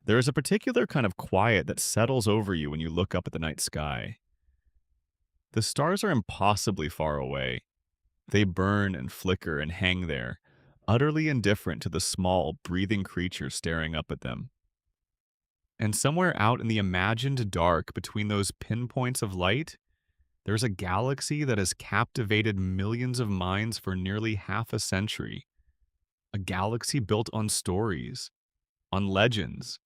There is a particular kind of quiet that settles over you when you look up at the night sky. The stars are impossibly far away. They burn and flicker and hang there, utterly indifferent to the small, breathing creature staring up at them. And somewhere out in the imagined dark between those pinpoints of light, there's a galaxy that has captivated millions of minds for nearly half a century. A galaxy built on stories, on legends,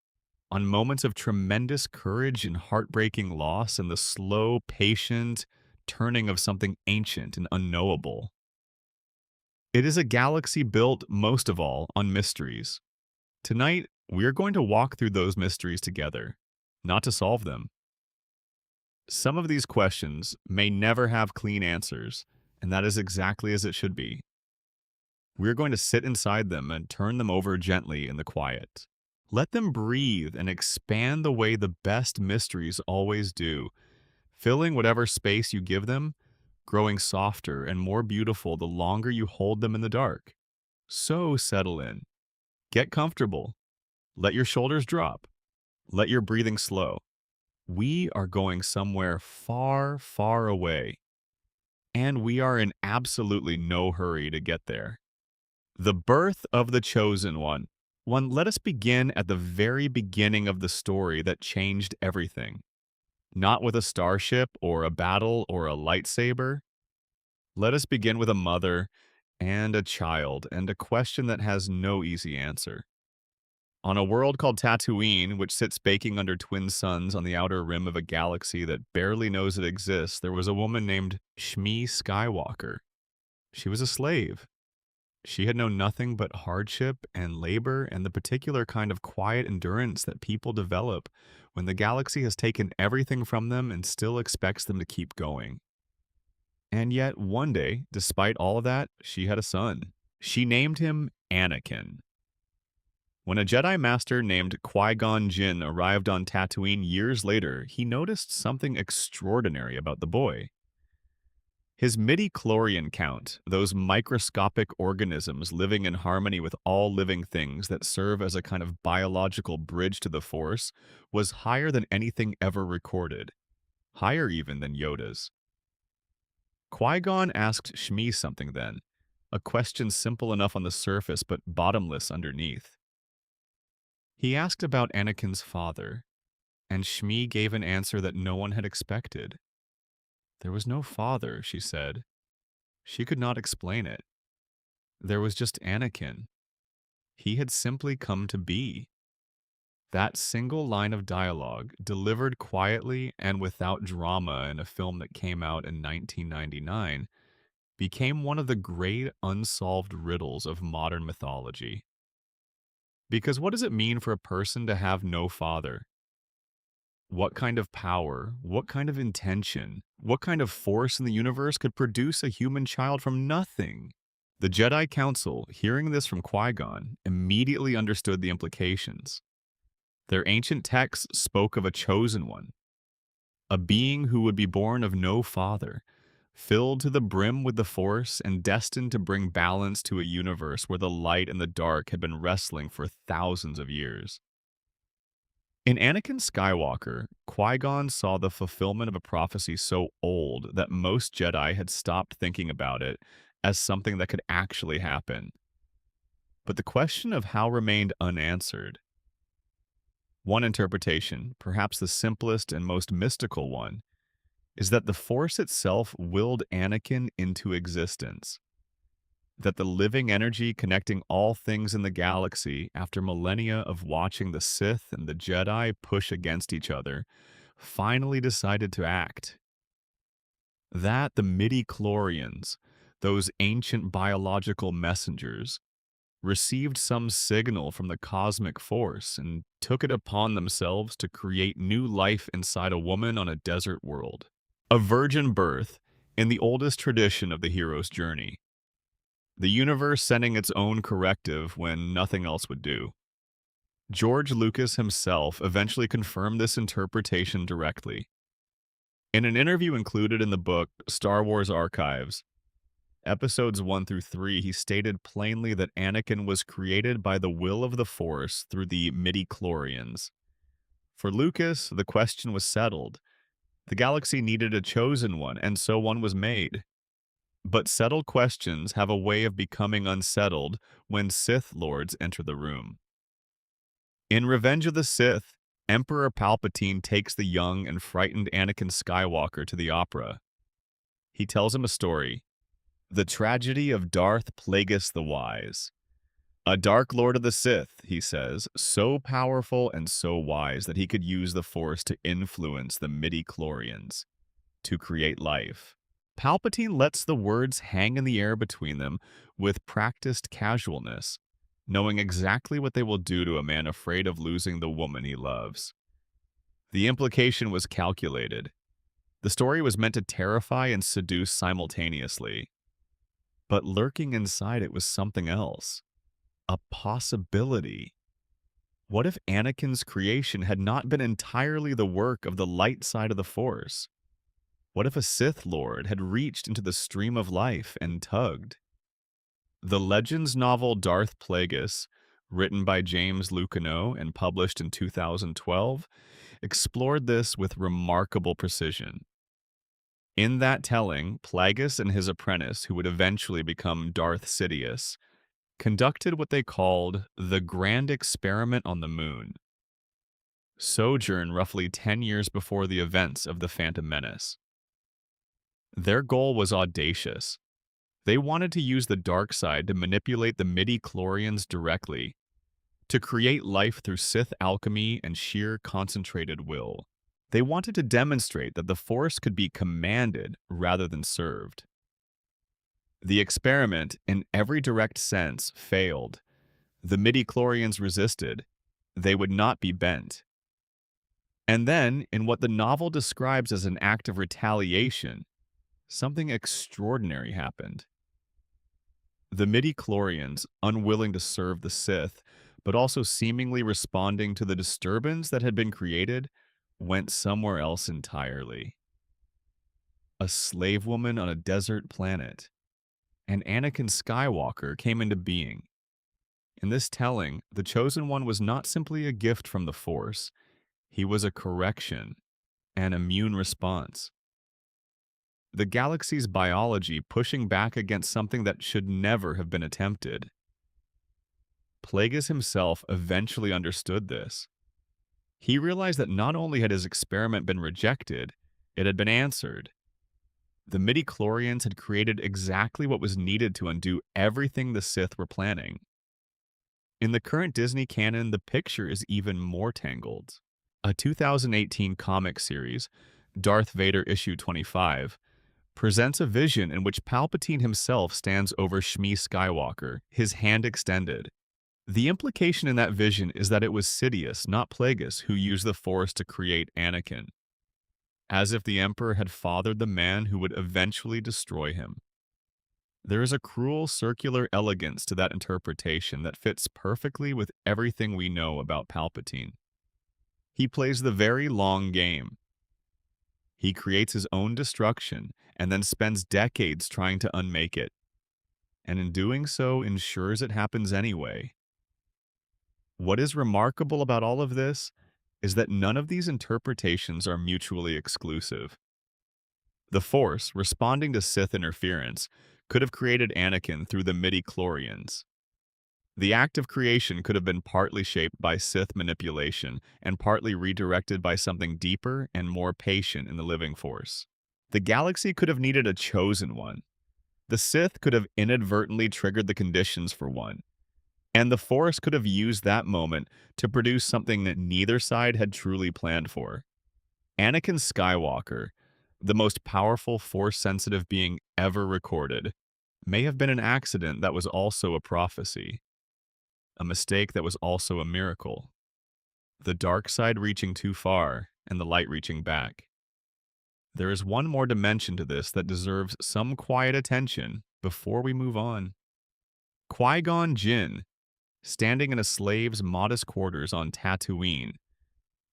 on moments of tremendous courage and heartbreaking loss and the slow, patient turning of something ancient and unknowable. It is a galaxy built, most of all, on mysteries. Tonight, we're going to walk through those mysteries together, not to solve them. Some of these questions may never have clean answers, and that is exactly as it should be. We're going to sit inside them and turn them over gently in the quiet. Let them breathe and expand the way the best mysteries always do, filling whatever space you give them, growing softer and more beautiful the longer you hold them in the dark. So settle in. Get comfortable. Let your shoulders drop. Let your breathing slow. We are going somewhere far, far away, and we are in absolutely no hurry to get there. The birth of the chosen one. Let us begin at the very beginning of the story that changed everything. Not with a starship or a battle or a lightsaber. Let us begin with a mother and a child and a question that has no easy answer. On a world called Tatooine, which sits baking under twin suns on the outer rim of a galaxy that barely knows it exists, there was a woman named Shmi Skywalker. She was a slave. She had known nothing but hardship and labor and the particular kind of quiet endurance that people develop when the galaxy has taken everything from them and still expects them to keep going. And yet, one day, despite all of that, she had a son. She named him Anakin. When a Jedi Master named Qui-Gon Jinn arrived on Tatooine years later, he noticed something extraordinary about the boy. His midi-chlorian count, those microscopic organisms living in harmony with all living things that serve as a kind of biological bridge to the Force, was higher than anything ever recorded, higher even than Yoda's. Qui-Gon asked Shmi something then, a question simple enough on the surface but bottomless underneath. He asked about Anakin's father, and Shmi gave an answer that no one had expected. There was no father, she said. She could not explain it. There was just Anakin. He had simply come to be. That single line of dialogue, delivered quietly and without drama in a film that came out in 1999, became one of the great unsolved riddles of modern mythology. Because what does it mean for a person to have no father? What kind of power, what kind of intention, what kind of force in the universe could produce a human child from nothing? The Jedi Council, hearing this from Qui-Gon, immediately understood the implications. Their ancient texts spoke of a chosen one, a being who would be born of no father, filled to the brim with the Force and destined to bring balance to a universe where the light and the dark had been wrestling for thousands of years. In Anakin Skywalker, Qui-Gon saw the fulfillment of a prophecy so old that most Jedi had stopped thinking about it as something that could actually happen. But the question of how remained unanswered. One interpretation, perhaps the simplest and most mystical one, is that the Force itself willed Anakin into existence. That the living energy connecting all things in the galaxy after millennia of watching the Sith and the Jedi push against each other, finally decided to act. That the midi-chlorians, those ancient biological messengers, received some signal from the cosmic force and took it upon themselves to create new life inside a woman on a desert world. A virgin birth in the oldest tradition of the hero's journey. The universe sending its own corrective when nothing else would do. George Lucas himself eventually confirmed this interpretation directly. In an interview included in the book Star Wars Archives, Episodes 1 through 3, he stated plainly that Anakin was created by the will of the Force through the midi-chlorians. For Lucas, the question was settled. The galaxy needed a chosen one, and so one was made. But settled questions have a way of becoming unsettled when Sith Lords enter the room. In Revenge of the Sith, Emperor Palpatine takes the young and frightened Anakin Skywalker to the opera. He tells him a story, The Tragedy of Darth Plagueis the Wise. A dark lord of the Sith, he says, so powerful and so wise that he could use the Force to influence the midi-chlorians, to create life. Palpatine lets the words hang in the air between them with practiced casualness, knowing exactly what they will do to a man afraid of losing the woman he loves. The implication was calculated. The story was meant to terrify and seduce simultaneously. But lurking inside it was something else. A possibility. What if Anakin's creation had not been entirely the work of the light side of the Force? What if a Sith Lord had reached into the stream of life and tugged? The Legends novel Darth Plagueis, written by James Lucano and published in 2012, explored this with remarkable precision. In that telling, Plagueis and his apprentice, who would eventually become Darth Sidious, conducted what they called the Grand Experiment on the Moon, sojourn roughly 10 years before the events of The Phantom Menace. Their goal was audacious. They wanted to use the dark side to manipulate the midi-chlorians directly, to create life through Sith alchemy and sheer concentrated will. They wanted to demonstrate that the Force could be commanded rather than served. The experiment, in every direct sense, failed. The midi-chlorians resisted. They would not be bent. And then, in what the novel describes as an act of retaliation, something extraordinary happened. The midi-chlorians, unwilling to serve the Sith, but also seemingly responding to the disturbance that had been created, went somewhere else entirely. A slave woman on a desert planet. And Anakin Skywalker came into being. In this telling, the Chosen One was not simply a gift from the Force. He was a correction, an immune response. The galaxy's biology pushing back against something that should never have been attempted. Plagueis himself eventually understood this. He realized that not only had his experiment been rejected, it had been answered. The midi-chlorians had created exactly what was needed to undo everything the Sith were planning. In the current Disney canon, the picture is even more tangled. A 2018 comic series, Darth Vader Issue 25, presents a vision in which Palpatine himself stands over Shmi Skywalker, his hand extended. The implication in that vision is that it was Sidious, not Plagueis, who used the Force to create Anakin, as if the Emperor had fathered the man who would eventually destroy him. There is a cruel circular elegance to that interpretation that fits perfectly with everything we know about Palpatine. He plays the very long game. He creates his own destruction and then spends decades trying to unmake it, and in doing so ensures it happens anyway. What is remarkable about all of this is that none of these interpretations are mutually exclusive. The Force, responding to Sith interference, could have created Anakin through the midi-chlorians. The act of creation could have been partly shaped by Sith manipulation and partly redirected by something deeper and more patient in the living Force. The galaxy could have needed a chosen one. The Sith could have inadvertently triggered the conditions for one. And the Force could have used that moment to produce something that neither side had truly planned for. Anakin Skywalker, the most powerful Force-sensitive being ever recorded, may have been an accident that was also a prophecy. A mistake that was also a miracle. The dark side reaching too far and the light reaching back. There is one more dimension to this that deserves some quiet attention before we move on. Qui-Gon Jinn, standing in a slave's modest quarters on Tatooine,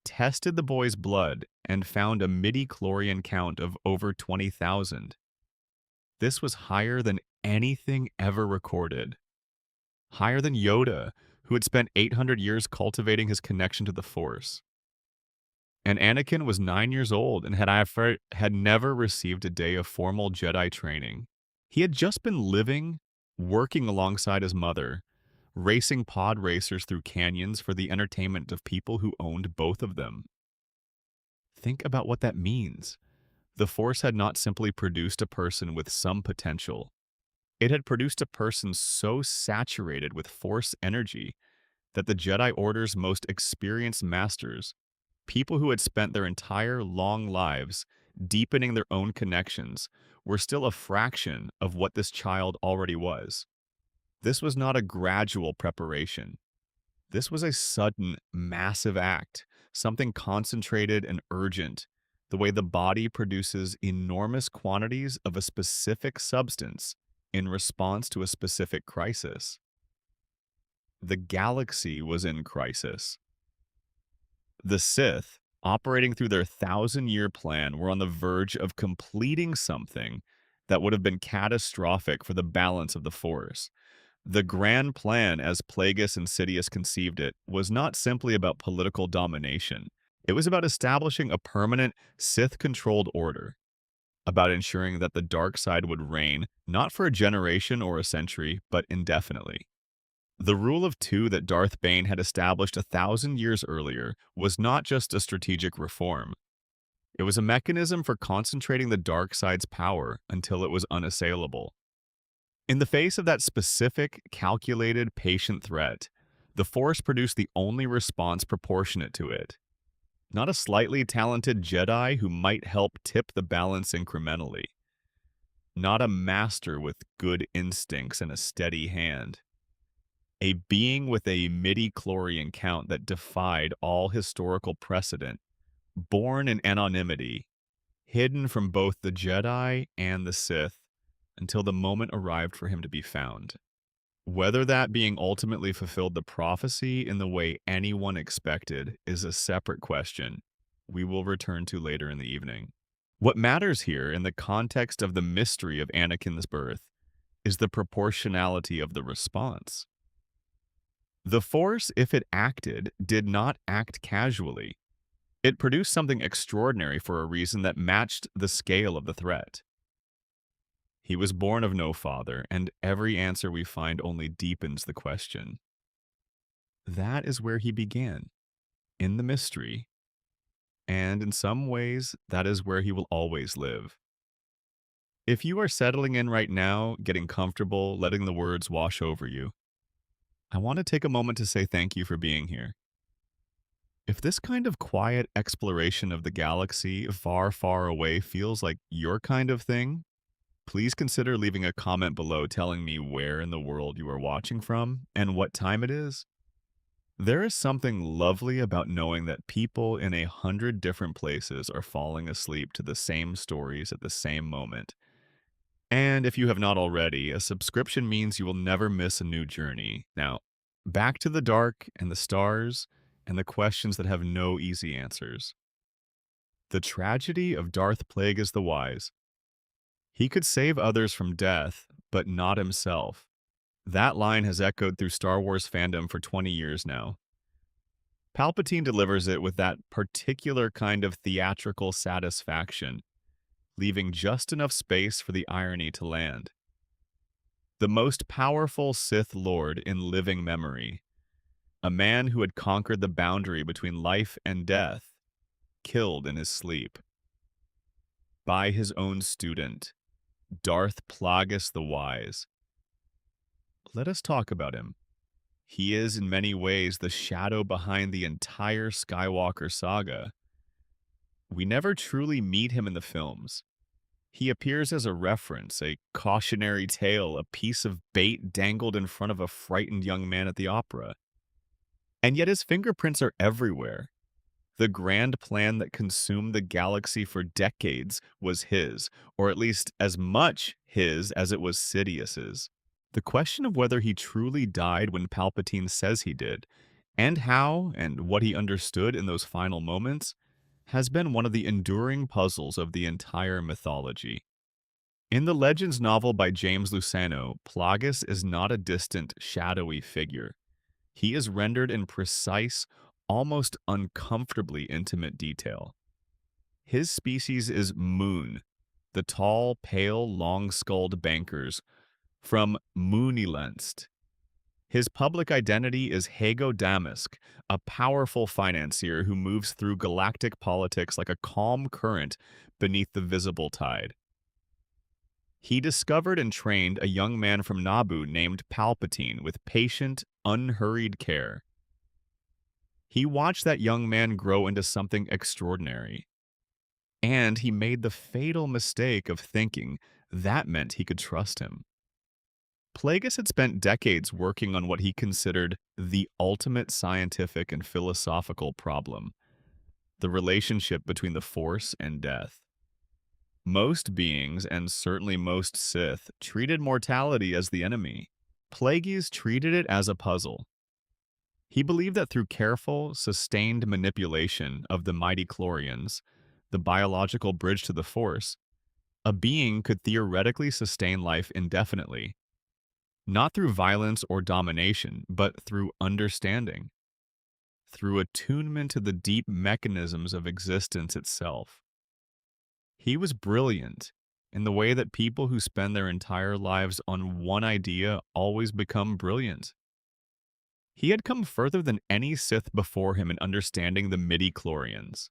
tested the boy's blood and found a midi-chlorian count of over 20,000. This was higher than anything ever recorded. Higher than Yoda, who had spent 800 years cultivating his connection to the Force. And Anakin was 9 years old and had never received a day of formal Jedi training. He had just been living, working alongside his mother, racing pod racers through canyons for the entertainment of people who owned both of them. Think about what that means. The Force had not simply produced a person with some potential. It had produced a person so saturated with Force energy that the Jedi Order's most experienced masters, people who had spent their entire long lives deepening their own connections, were still a fraction of what this child already was. This was not a gradual preparation. This was a sudden, massive act, something concentrated and urgent, the way the body produces enormous quantities of a specific substance in response to a specific crisis. The galaxy was in crisis. The Sith, operating through their 1,000-year plan, were on the verge of completing something that would have been catastrophic for the balance of the Force. The grand plan, as Plagueis and Sidious conceived it, was not simply about political domination. It was about establishing a permanent Sith-controlled order, about ensuring that the dark side would reign, not for a generation or a century, but indefinitely. The rule of two that Darth Bane had established 1,000 years earlier was not just a strategic reform. It was a mechanism for concentrating the dark side's power until it was unassailable. In the face of that specific, calculated, patient threat, the Force produced the only response proportionate to it. Not a slightly talented Jedi who might help tip the balance incrementally. Not a master with good instincts and a steady hand. A being with a midi-chlorian count that defied all historical precedent, born in anonymity, hidden from both the Jedi and the Sith, until the moment arrived for him to be found. Whether that being ultimately fulfilled the prophecy in the way anyone expected is a separate question we will return to later in the evening. What matters here in the context of the mystery of Anakin's birth is the proportionality of the response. The Force, if it acted, did not act casually. It produced something extraordinary for a reason that matched the scale of the threat. He was born of no father, and every answer we find only deepens the question. That is where he began, in the mystery, and in some ways, that is where he will always live. If you are settling in right now, getting comfortable, letting the words wash over you, I want to take a moment to say thank you for being here. If this kind of quiet exploration of the galaxy far, far away feels like your kind of thing, please consider leaving a comment below telling me where in the world you are watching from and what time it is. There is something lovely about knowing that people in 100 different places are falling asleep to the same stories at the same moment. And if you have not already, a subscription means you will never miss a new journey. Now, back to the dark and the stars and the questions that have no easy answers. The tragedy of Darth Plagueis the Wise. He could save others from death, but not himself. That line has echoed through Star Wars fandom for 20 years now. Palpatine delivers it with that particular kind of theatrical satisfaction, leaving just enough space for the irony to land. The most powerful Sith Lord in living memory, a man who had conquered the boundary between life and death, killed in his sleep. By his own student, Darth Plagueis the Wise. Let us talk about him. He is in many ways the shadow behind the entire Skywalker saga. We never truly meet him in the films. He appears as a reference, a cautionary tale, a piece of bait dangled in front of a frightened young man at the opera. And yet his fingerprints are everywhere. The grand plan that consumed the galaxy for decades was his, or at least as much his as it was Sidious's. The question of whether he truly died when Palpatine says he did, and how and what he understood in those final moments, has been one of the enduring puzzles of the entire mythology. In the Legends novel by James Luceno, Plagueis is not a distant, shadowy figure. He is rendered in precise, almost uncomfortably intimate detail. His species is Moon, the tall, pale, long-skulled bankers from Moonilenst. His public identity is Hago Damask, a powerful financier who moves through galactic politics like a calm current beneath the visible tide. He discovered and trained a young man from Naboo named Palpatine with patient, unhurried care. He watched that young man grow into something extraordinary, and he made the fatal mistake of thinking that meant he could trust him. Plagueis had spent decades working on what he considered the ultimate scientific and philosophical problem, the relationship between the Force and death. Most beings, and certainly most Sith, treated mortality as the enemy. Plagueis treated it as a puzzle. He believed that through careful, sustained manipulation of the mighty chlorians, the biological bridge to the Force, a being could theoretically sustain life indefinitely, not through violence or domination, but through understanding, through attunement to the deep mechanisms of existence itself. He was brilliant in the way that people who spend their entire lives on one idea always become brilliant. He had come further than any Sith before him in understanding the midi-chlorians.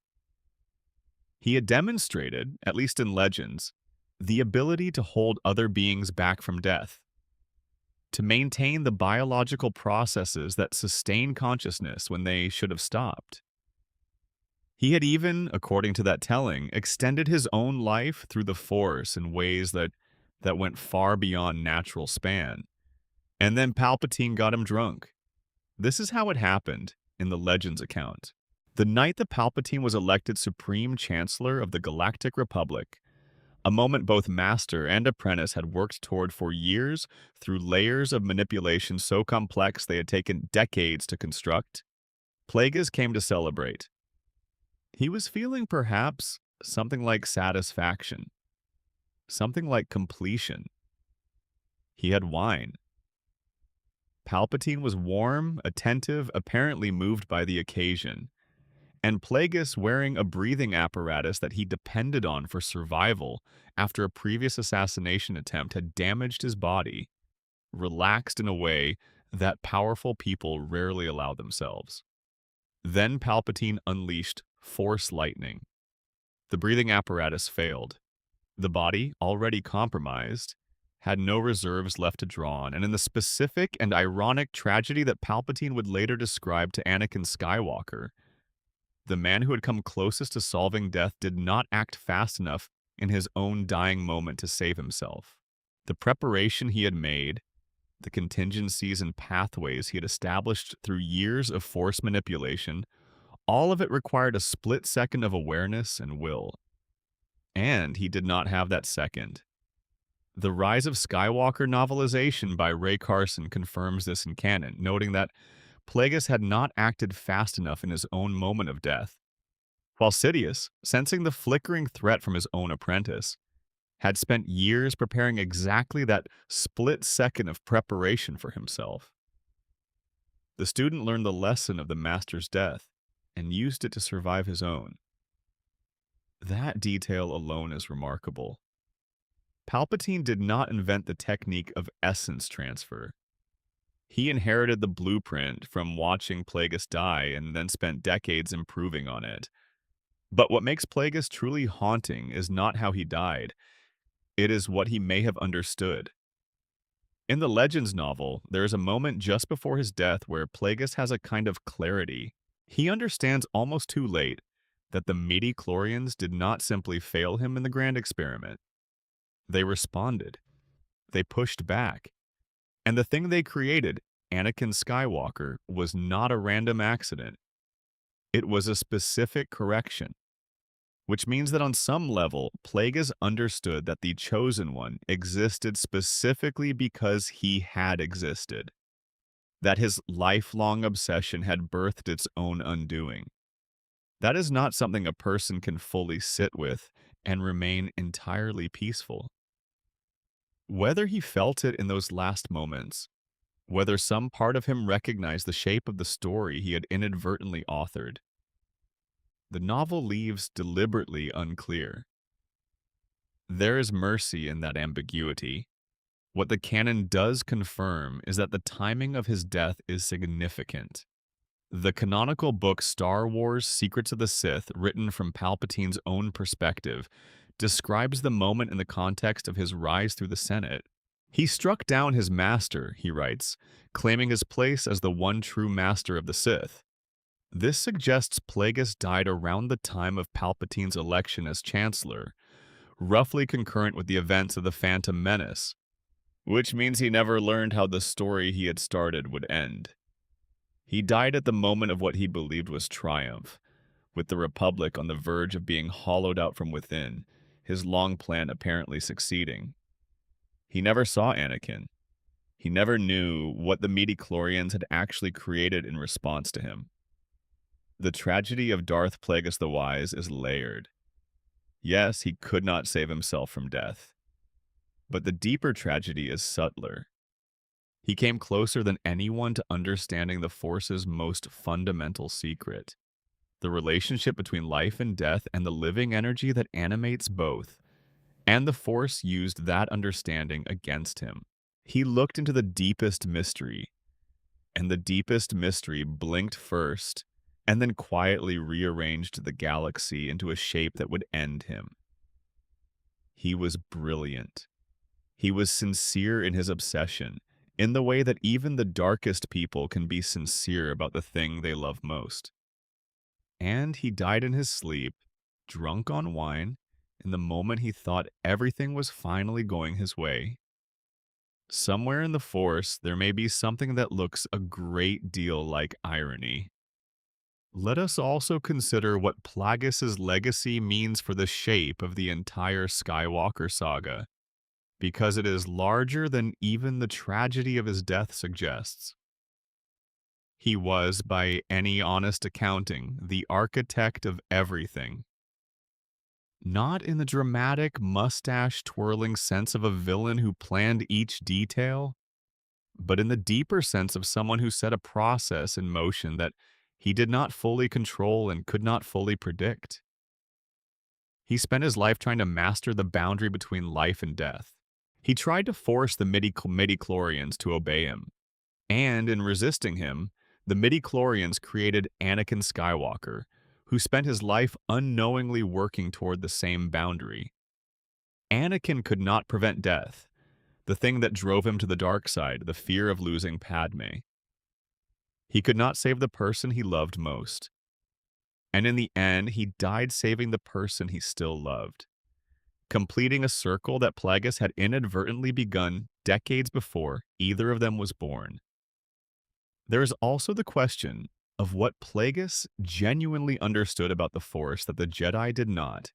He had demonstrated, at least in Legends, the ability to hold other beings back from death, to maintain the biological processes that sustain consciousness when they should have stopped. He had even, according to that telling, extended his own life through the Force in ways that went far beyond natural span. And then Palpatine got him drunk. This is how it happened in the Legends account. The night that Palpatine was elected Supreme Chancellor of the Galactic Republic, a moment both master and apprentice had worked toward for years through layers of manipulation so complex they had taken decades to construct, Plagueis came to celebrate. He was feeling perhaps something like satisfaction, something like completion. He had wine. Palpatine was warm, attentive, apparently moved by the occasion, and Plagueis, wearing a breathing apparatus that he depended on for survival after a previous assassination attempt had damaged his body, relaxed in a way that powerful people rarely allow themselves. Then Palpatine unleashed Force lightning. The breathing apparatus failed. The body, already compromised, had no reserves left to draw on, and in the specific and ironic tragedy that Palpatine would later describe to Anakin Skywalker, the man who had come closest to solving death did not act fast enough in his own dying moment to save himself. The preparation he had made, the contingencies and pathways he had established through years of Force manipulation, all of it required a split second of awareness and will. And he did not have that second. The Rise of Skywalker novelization by Ray Carson confirms this in canon, noting that Plagueis had not acted fast enough in his own moment of death, while Sidious, sensing the flickering threat from his own apprentice, had spent years preparing exactly that split second of preparation for himself. The student learned the lesson of the master's death and used it to survive his own. That detail alone is remarkable. Palpatine did not invent the technique of essence transfer. He inherited the blueprint from watching Plagueis die and then spent decades improving on it. But what makes Plagueis truly haunting is not how he died. It is what he may have understood. In the Legends novel, there is a moment just before his death where Plagueis has a kind of clarity. He understands almost too late that the midi-chlorians did not simply fail him in the grand experiment. They responded. They pushed back. And the thing they created, Anakin Skywalker, was not a random accident. It was a specific correction, which means that on some level, Plagueis understood that the Chosen One existed specifically because he had existed, that his lifelong obsession had birthed its own undoing. That is not something a person can fully sit with and remain entirely peaceful. Whether he felt it in those last moments, whether some part of him recognized the shape of the story he had inadvertently authored, the novel leaves deliberately unclear. There is mercy in that ambiguity. What the canon does confirm is that the timing of his death is significant. The canonical book Star Wars Secrets of the Sith, written from Palpatine's own perspective, describes the moment in the context of his rise through the Senate. He struck down his master, he writes, claiming his place as the one true master of the Sith. This suggests Plagueis died around the time of Palpatine's election as Chancellor, roughly concurrent with the events of the Phantom Menace, which means he never learned how the story he had started would end. He died at the moment of what he believed was triumph, with the Republic on the verge of being hollowed out from within, his long plan apparently succeeding. He never saw Anakin. He never knew what the midi-chlorians had actually created in response to him. The tragedy of Darth Plagueis the Wise is layered. Yes, he could not save himself from death. But the deeper tragedy is subtler. He came closer than anyone to understanding the Force's most fundamental secret, the relationship between life and death and the living energy that animates both. And the Force used that understanding against him. He looked into the deepest mystery, and the deepest mystery blinked first, and then quietly rearranged the galaxy into a shape that would end him. He was brilliant. He was sincere in his obsession, in the way that even the darkest people can be sincere about the thing they love most. And he died in his sleep, drunk on wine, in the moment he thought everything was finally going his way. Somewhere in the Force, there may be something that looks a great deal like irony. Let us also consider what Plagueis' legacy means for the shape of the entire Skywalker saga, because it is larger than even the tragedy of his death suggests. He was, by any honest accounting, the architect of everything. Not in the dramatic, mustache-twirling sense of a villain who planned each detail, but in the deeper sense of someone who set a process in motion that he did not fully control and could not fully predict. He spent his life trying to master the boundary between life and death. He tried to force the midi-chlorians to obey him, and in resisting him, the midi-chlorians created Anakin Skywalker, who spent his life unknowingly working toward the same boundary. Anakin could not prevent death, the thing that drove him to the dark side, the fear of losing Padme. He could not save the person he loved most. And in the end, he died saving the person he still loved, completing a circle that Plagueis had inadvertently begun decades before either of them was born. There is also the question of what Plagueis genuinely understood about the Force that the Jedi did not.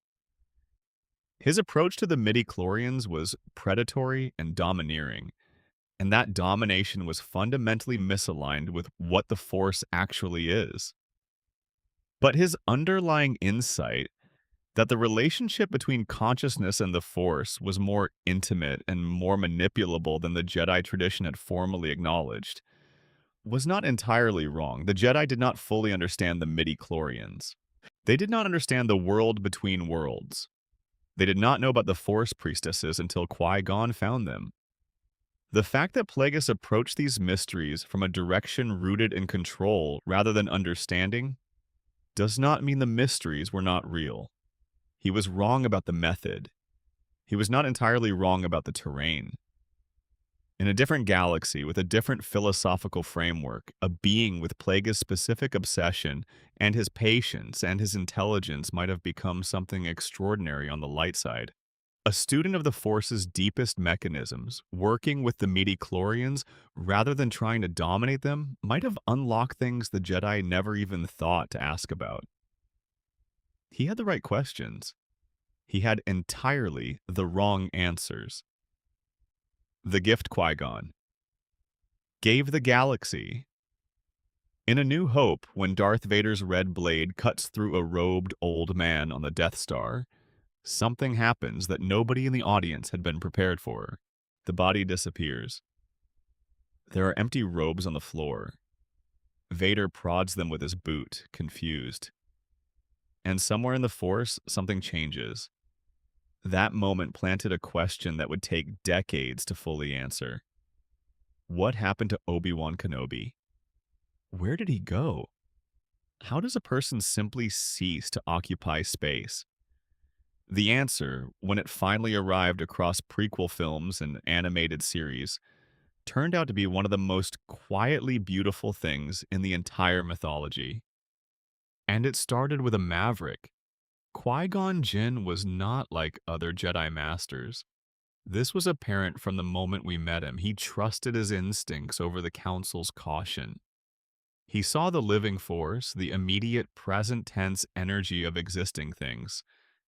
His approach to the midi-chlorians was predatory and domineering, and that domination was fundamentally misaligned with what the Force actually is. But his underlying insight that the relationship between consciousness and the Force was more intimate and more manipulable than the Jedi tradition had formally acknowledged was not entirely wrong. The Jedi did not fully understand the midi-chlorians. They did not understand the world between worlds. They did not know about the Force priestesses until Qui-Gon found them. The fact that Plagueis approached these mysteries from a direction rooted in control rather than understanding does not mean the mysteries were not real. He was wrong about the method. He was not entirely wrong about the terrain. In a different galaxy with a different philosophical framework, a being with Plagueis' specific obsession and his patience and his intelligence might have become something extraordinary on the light side. A student of the Force's deepest mechanisms, working with the midi-chlorians rather than trying to dominate them, might have unlocked things the Jedi never even thought to ask about. He had the right questions. He had entirely the wrong answers. The gift Qui-Gon gave the galaxy. In A New Hope, when Darth Vader's red blade cuts through a robed old man on the Death Star, something happens that nobody in the audience had been prepared for. The body disappears. There are empty robes on the floor. Vader prods them with his boot, confused. And somewhere in the Force, something changes. That moment planted a question that would take decades to fully answer. What happened to Obi-Wan Kenobi? Where did he go? How does a person simply cease to occupy space? The answer, when it finally arrived across prequel films and animated series, turned out to be one of the most quietly beautiful things in the entire mythology. And it started with a maverick. Qui-Gon Jinn was not like other Jedi Masters. This was apparent from the moment we met him. He trusted his instincts over the Council's caution. He saw the living force, the immediate present tense energy of existing things,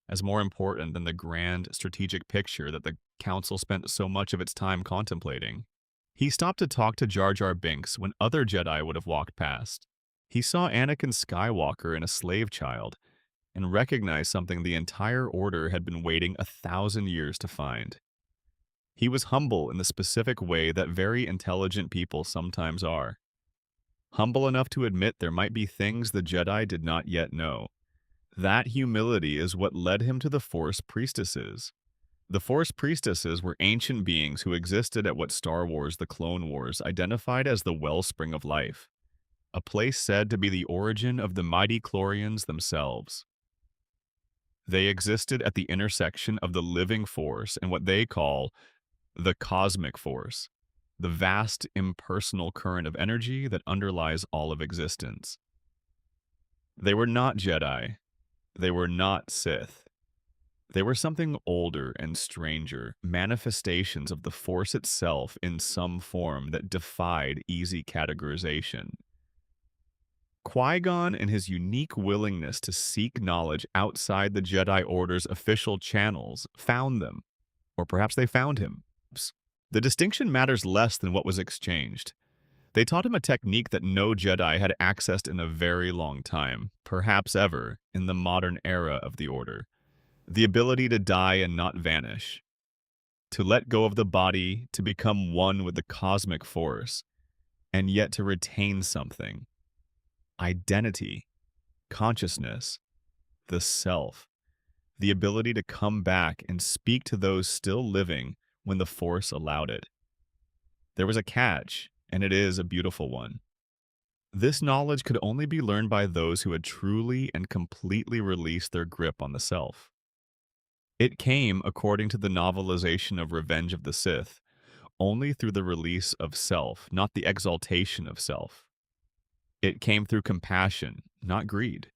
as more important than the grand strategic picture that the Council spent so much of its time contemplating. He stopped to talk to Jar Jar Binks when other Jedi would have walked past. He saw Anakin Skywalker in a slave child, and recognized something the entire Order had been waiting 1,000 years to find. He was humble in the specific way that very intelligent people sometimes are. Humble enough to admit there might be things the Jedi did not yet know. That humility is what led him to the Force priestesses. The Force priestesses were ancient beings who existed at what Star Wars The Clone Wars identified as the wellspring of life, a place said to be the origin of the mighty Chlorians themselves. They existed at the intersection of the living force and what they call the cosmic force, the vast impersonal current of energy that underlies all of existence. They were not Jedi. They were not Sith. They were something older and stranger, manifestations of the Force itself in some form that defied easy categorization. Qui-Gon, in his unique willingness to seek knowledge outside the Jedi Order's official channels, found them. Or perhaps they found him. The distinction matters less than what was exchanged. They taught him a technique that no Jedi had accessed in a very long time, perhaps ever, in the modern era of the Order. The ability to die and not vanish. To let go of the body, to become one with the cosmic force, and yet to retain something. Identity, consciousness, the self, the ability to come back and speak to those still living when the Force allowed it. There was a catch, and it is a beautiful one. This knowledge could only be learned by those who had truly and completely released their grip on the self. It came, according to the novelization of Revenge of the Sith, only through the release of self, not the exaltation of self. It came through compassion, not greed.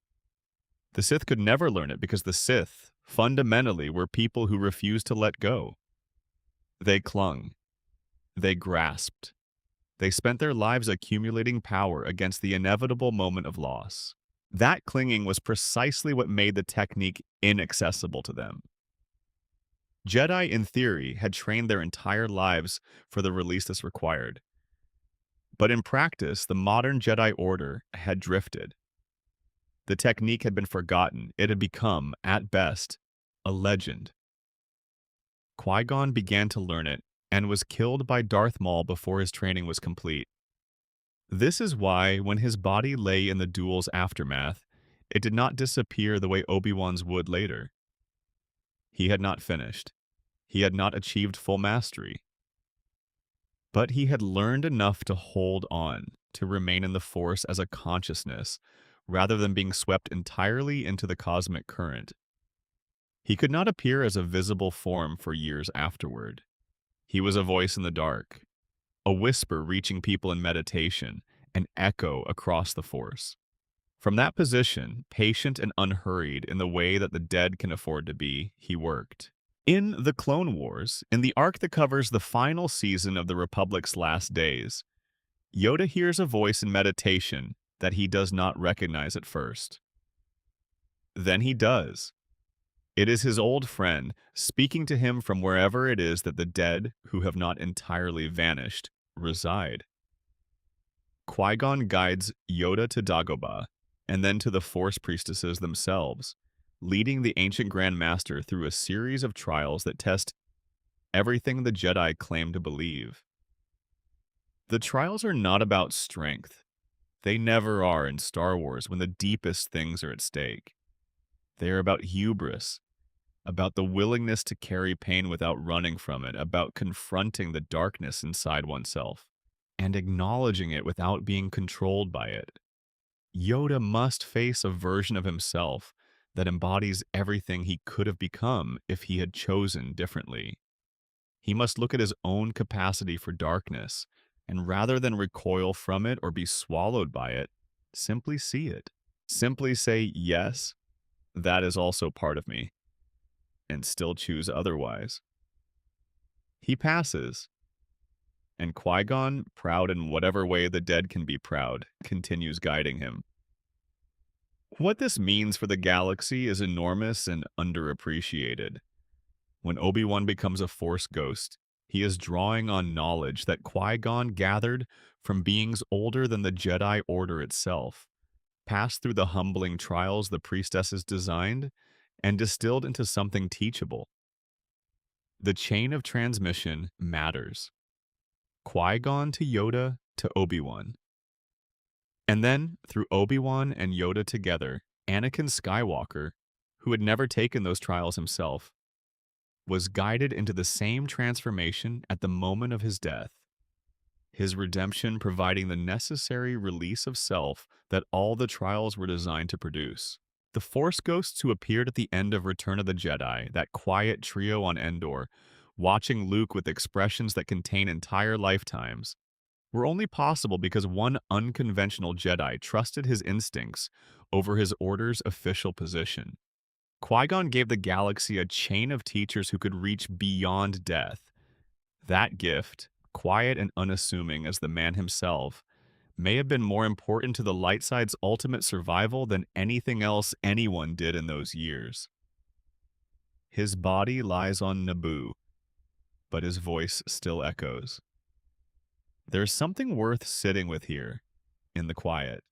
The Sith could never learn it because the Sith, fundamentally, were people who refused to let go. They clung. They grasped. They spent their lives accumulating power against the inevitable moment of loss. That clinging was precisely what made the technique inaccessible to them. Jedi, in theory, had trained their entire lives for the release this required. But in practice, the modern Jedi Order had drifted. The technique had been forgotten. It had become, at best, a legend. Qui-Gon began to learn it and was killed by Darth Maul before his training was complete. This is why, when his body lay in the duel's aftermath, it did not disappear the way Obi-Wan's would later. He had not finished. He had not achieved full mastery. But he had learned enough to hold on, to remain in the Force as a consciousness, rather than being swept entirely into the cosmic current. He could not appear as a visible form for years afterward. He was a voice in the dark, a whisper reaching people in meditation, an echo across the Force. From that position, patient and unhurried in the way that the dead can afford to be, he worked. In The Clone Wars, in the arc that covers the final season of the Republic's last days, Yoda hears a voice in meditation that he does not recognize at first. Then he does. It is his old friend speaking to him from wherever it is that the dead, who have not entirely vanished, reside. Qui-Gon guides Yoda to Dagobah, and then to the Force priestesses themselves, leading the ancient Grand Master through a series of trials that test everything the Jedi claim to believe. The trials are not about strength. They never are in Star Wars when the deepest things are at stake. They are about hubris, about the willingness to carry pain without running from it, about confronting the darkness inside oneself, and acknowledging it without being controlled by it. Yoda must face a version of himself that embodies everything he could have become if he had chosen differently. He must look at his own capacity for darkness, and rather than recoil from it or be swallowed by it, simply see it. Simply say, yes, that is also part of me, and still choose otherwise. He passes, and Qui-Gon, proud in whatever way the dead can be proud, continues guiding him. What this means for the galaxy is enormous and underappreciated. When Obi-Wan becomes a Force ghost, he is drawing on knowledge that Qui-Gon gathered from beings older than the Jedi Order itself, passed through the humbling trials the priestesses designed, and distilled into something teachable. The chain of transmission matters. Qui-Gon to Yoda to Obi-Wan. And then, through Obi-Wan and Yoda together, Anakin Skywalker, who had never taken those trials himself, was guided into the same transformation at the moment of his death, his redemption providing the necessary release of self that all the trials were designed to produce. The Force ghosts who appeared at the end of Return of the Jedi, that quiet trio on Endor, watching Luke with expressions that contain entire lifetimes, were only possible because one unconventional Jedi trusted his instincts over his Order's official position. Qui-Gon gave the galaxy a chain of teachers who could reach beyond death. That gift, quiet and unassuming as the man himself, may have been more important to the light side's ultimate survival than anything else anyone did in those years. His body lies on Naboo, but his voice still echoes. There's something worth sitting with here, in the quiet.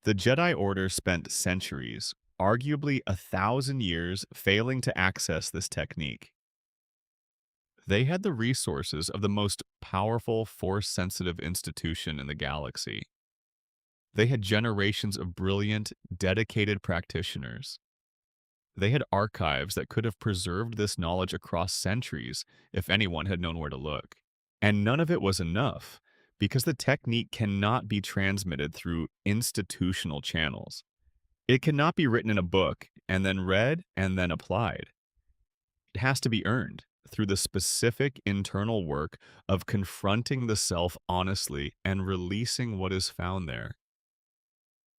The Jedi Order spent centuries, arguably 1,000 years, failing to access this technique. They had the resources of the most powerful, Force-sensitive institution in the galaxy. They had generations of brilliant, dedicated practitioners. They had archives that could have preserved this knowledge across centuries if anyone had known where to look. And none of it was enough, because the technique cannot be transmitted through institutional channels. It cannot be written in a book and then read and then applied. It has to be earned through the specific internal work of confronting the self honestly and releasing what is found there.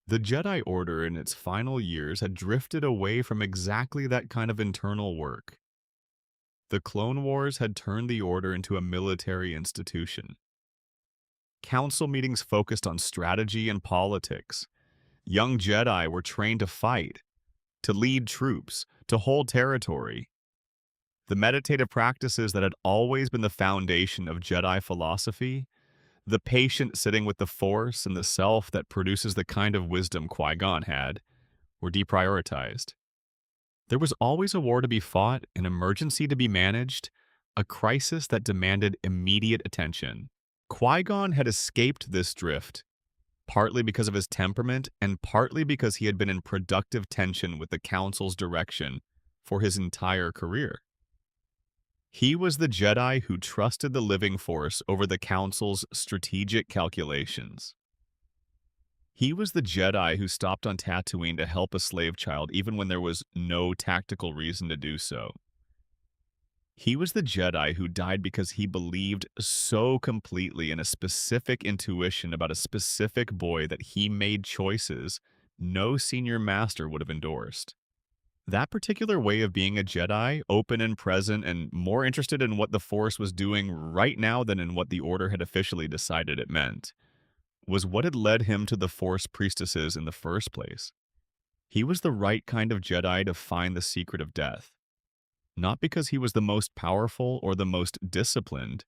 The Jedi Order in its final years had drifted away from exactly that kind of internal work. The Clone Wars had turned the Order into a military institution. Council meetings focused on strategy and politics. Young Jedi were trained to fight, to lead troops, to hold territory. The meditative practices that had always been the foundation of Jedi philosophy, the patient sitting with the Force and the self that produces the kind of wisdom Qui-Gon had, were deprioritized. There was always a war to be fought, an emergency to be managed, a crisis that demanded immediate attention. Qui-Gon had escaped this drift, partly because of his temperament and partly because he had been in productive tension with the Council's direction for his entire career. He was the Jedi who trusted the living Force over the Council's strategic calculations. He was the Jedi who stopped on Tatooine to help a slave child even when there was no tactical reason to do so. He was the Jedi who died because he believed so completely in a specific intuition about a specific boy that he made choices no senior master would have endorsed. That particular way of being a Jedi, open and present and more interested in what the Force was doing right now than in what the Order had officially decided it meant, was what had led him to the Force priestesses in the first place. He was the right kind of Jedi to find the secret of death. Not because he was the most powerful or the most disciplined,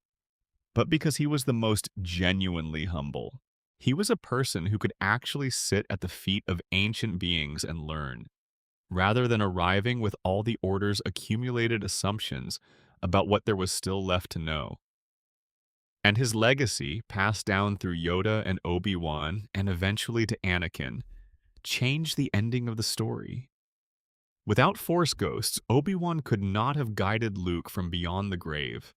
but because he was the most genuinely humble. He was a person who could actually sit at the feet of ancient beings and learn, rather than arriving with all the Order's accumulated assumptions about what there was still left to know. And his legacy, passed down through Yoda and Obi-Wan and eventually to Anakin, changed the ending of the story. Without Force ghosts, Obi-Wan could not have guided Luke from beyond the grave.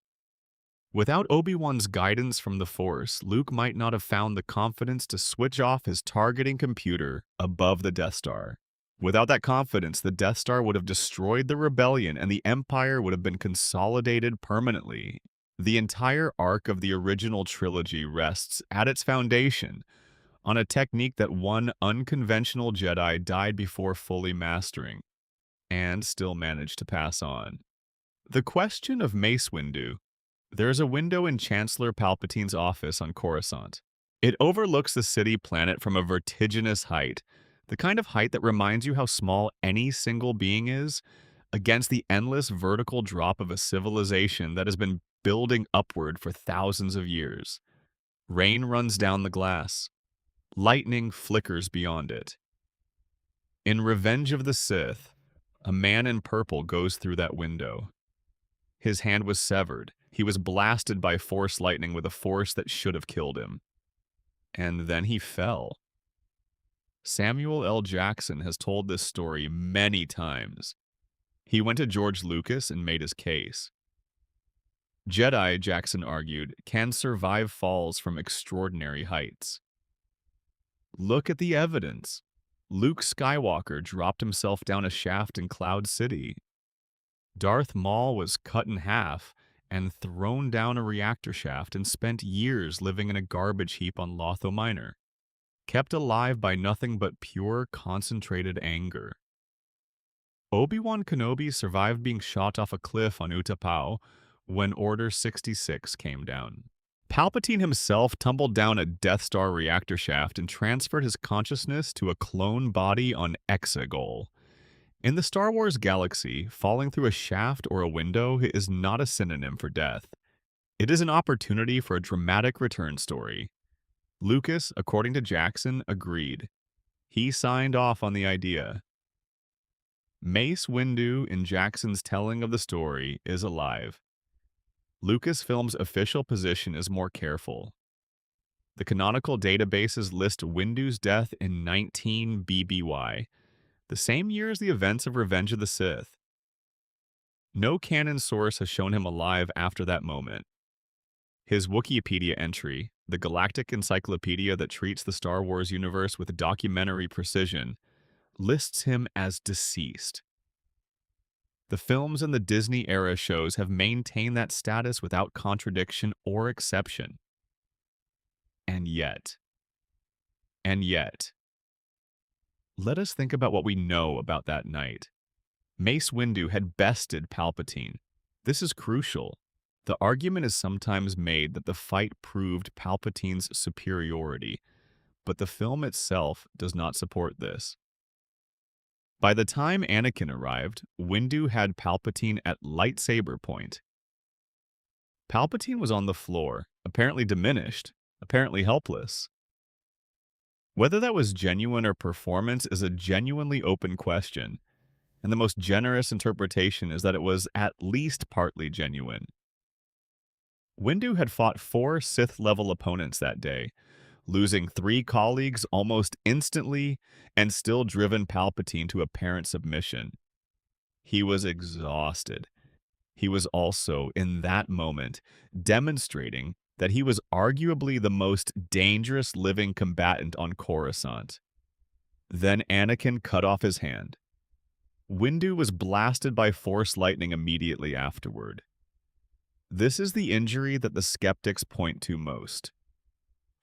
Without Obi-Wan's guidance from the Force, Luke might not have found the confidence to switch off his targeting computer above the Death Star. Without that confidence, the Death Star would have destroyed the rebellion and the Empire would have been consolidated permanently. The entire arc of the original trilogy rests at its foundation on a technique that one unconventional Jedi died before fully mastering, and still managed to pass on. The question of Mace Windu. There is a window in Chancellor Palpatine's office on Coruscant. It overlooks the city planet from a vertiginous height, the kind of height that reminds you how small any single being is, against the endless vertical drop of a civilization that has been building upward for thousands of years. Rain runs down the glass. Lightning flickers beyond it. In Revenge of the Sith, a man in purple goes through that window. His hand was severed. He was blasted by Force lightning with a force that should have killed him. And then he fell. Samuel L. Jackson has told this story many times. He went to George Lucas and made his case. Jedi, Jackson argued, can survive falls from extraordinary heights. Look at the evidence. Luke Skywalker dropped himself down a shaft in Cloud City. Darth Maul was cut in half and thrown down a reactor shaft and spent years living in a garbage heap on Lotho Minor, kept alive by nothing but pure, concentrated anger. Obi-Wan Kenobi survived being shot off a cliff on Utapau when Order 66 came down. Palpatine himself tumbled down a Death Star reactor shaft and transferred his consciousness to a clone body on Exegol. In the Star Wars galaxy, falling through a shaft or a window is not a synonym for death. It is an opportunity for a dramatic return story. Lucas, according to Jackson, agreed. He signed off on the idea. Mace Windu, in Jackson's telling of the story, is alive. Lucasfilm's official position is more careful. The canonical databases list Windu's death in 19 BBY, the same year as the events of Revenge of the Sith. No canon source has shown him alive after that moment. His Wikipedia entry, the galactic encyclopedia that treats the Star Wars universe with documentary precision, lists him as deceased. The films and the Disney-era shows have maintained that status without contradiction or exception. And yet, let us think about what we know about that night. Mace Windu had bested Palpatine. This is crucial. The argument is sometimes made that the fight proved Palpatine's superiority, but the film itself does not support this. By the time Anakin arrived, Windu had Palpatine at lightsaber point. Palpatine was on the floor, apparently diminished, apparently helpless. Whether that was genuine or performance is a genuinely open question, and the most generous interpretation is that it was at least partly genuine. Windu had fought 4 Sith-level opponents that day, losing 3 colleagues almost instantly and still driven Palpatine to apparent submission. He was exhausted. He was also, in that moment, demonstrating that he was arguably the most dangerous living combatant on Coruscant. Then Anakin cut off his hand. Windu was blasted by Force lightning immediately afterward. This is the injury that the skeptics point to most.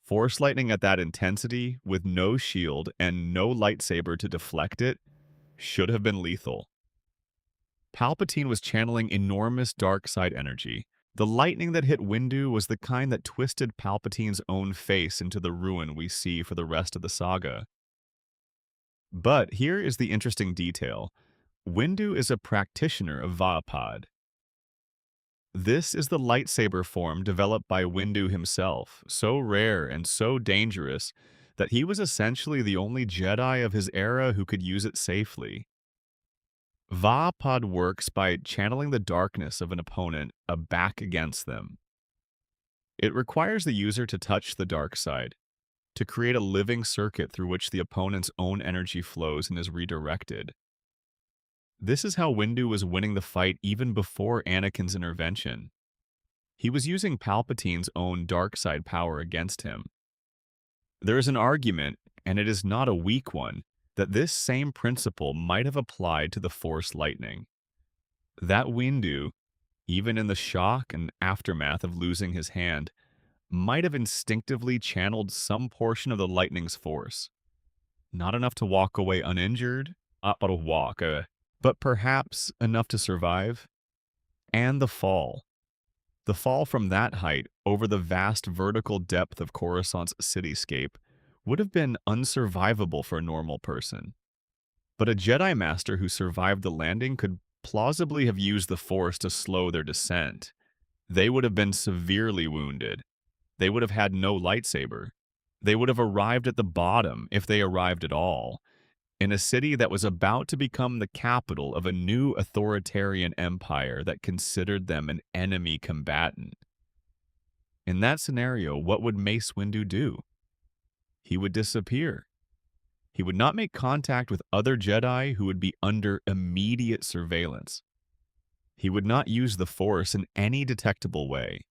Force lightning at that intensity, with no shield and no lightsaber to deflect it, should have been lethal. Palpatine was channeling enormous dark side energy. The lightning that hit Windu was the kind that twisted Palpatine's own face into the ruin we see for the rest of the saga. But here is the interesting detail. Windu is a practitioner of Vaapad. This is the lightsaber form developed by Windu himself, so rare and so dangerous that he was essentially the only Jedi of his era who could use it safely. Va-Pod works by channeling the darkness of an opponent back against them. It requires the user to touch the dark side, to create a living circuit through which the opponent's own energy flows and is redirected. This is how Windu was winning the fight even before Anakin's intervention. He was using Palpatine's own dark side power against him. There is an argument, and it is not a weak one, that this same principle might have applied to the Force lightning. That Windu, even in the shock and aftermath of losing his hand, might have instinctively channeled some portion of the lightning's force. Not enough to walk away uninjured, but a walk, but perhaps enough to survive. And the fall. The fall from that height over the vast vertical depth of Coruscant's cityscape would have been unsurvivable for a normal person. But a Jedi Master who survived the landing could plausibly have used the Force to slow their descent. They would have been severely wounded. They would have had no lightsaber. They would have arrived at the bottom, if they arrived at all, in a city that was about to become the capital of a new authoritarian empire that considered them an enemy combatant. In that scenario, what would Mace Windu do? He would disappear. He would not make contact with other Jedi who would be under immediate surveillance. He would not use the Force in any detectable way.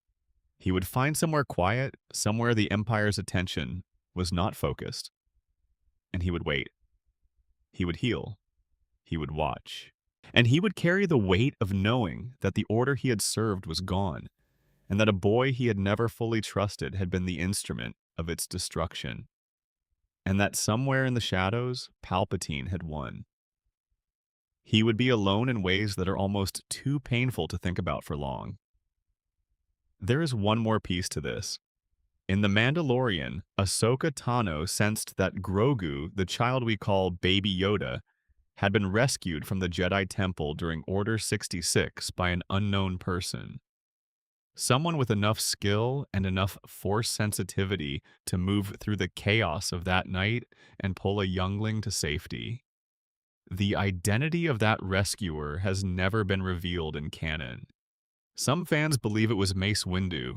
He would find somewhere quiet, somewhere the Empire's attention was not focused. And he would wait. He would heal. He would watch. And he would carry the weight of knowing that the order he had served was gone, and that a boy he had never fully trusted had been the instrument of its destruction. And that somewhere in the shadows, Palpatine had won. He would be alone in ways that are almost too painful to think about for long. There is one more piece to this. In The Mandalorian, Ahsoka Tano sensed that Grogu, the child we call Baby Yoda, had been rescued from the Jedi Temple during Order 66 by an unknown person. Someone with enough skill and enough Force sensitivity to move through the chaos of that night and pull a youngling to safety. The identity of that rescuer has never been revealed in canon. Some fans believe it was Mace Windu,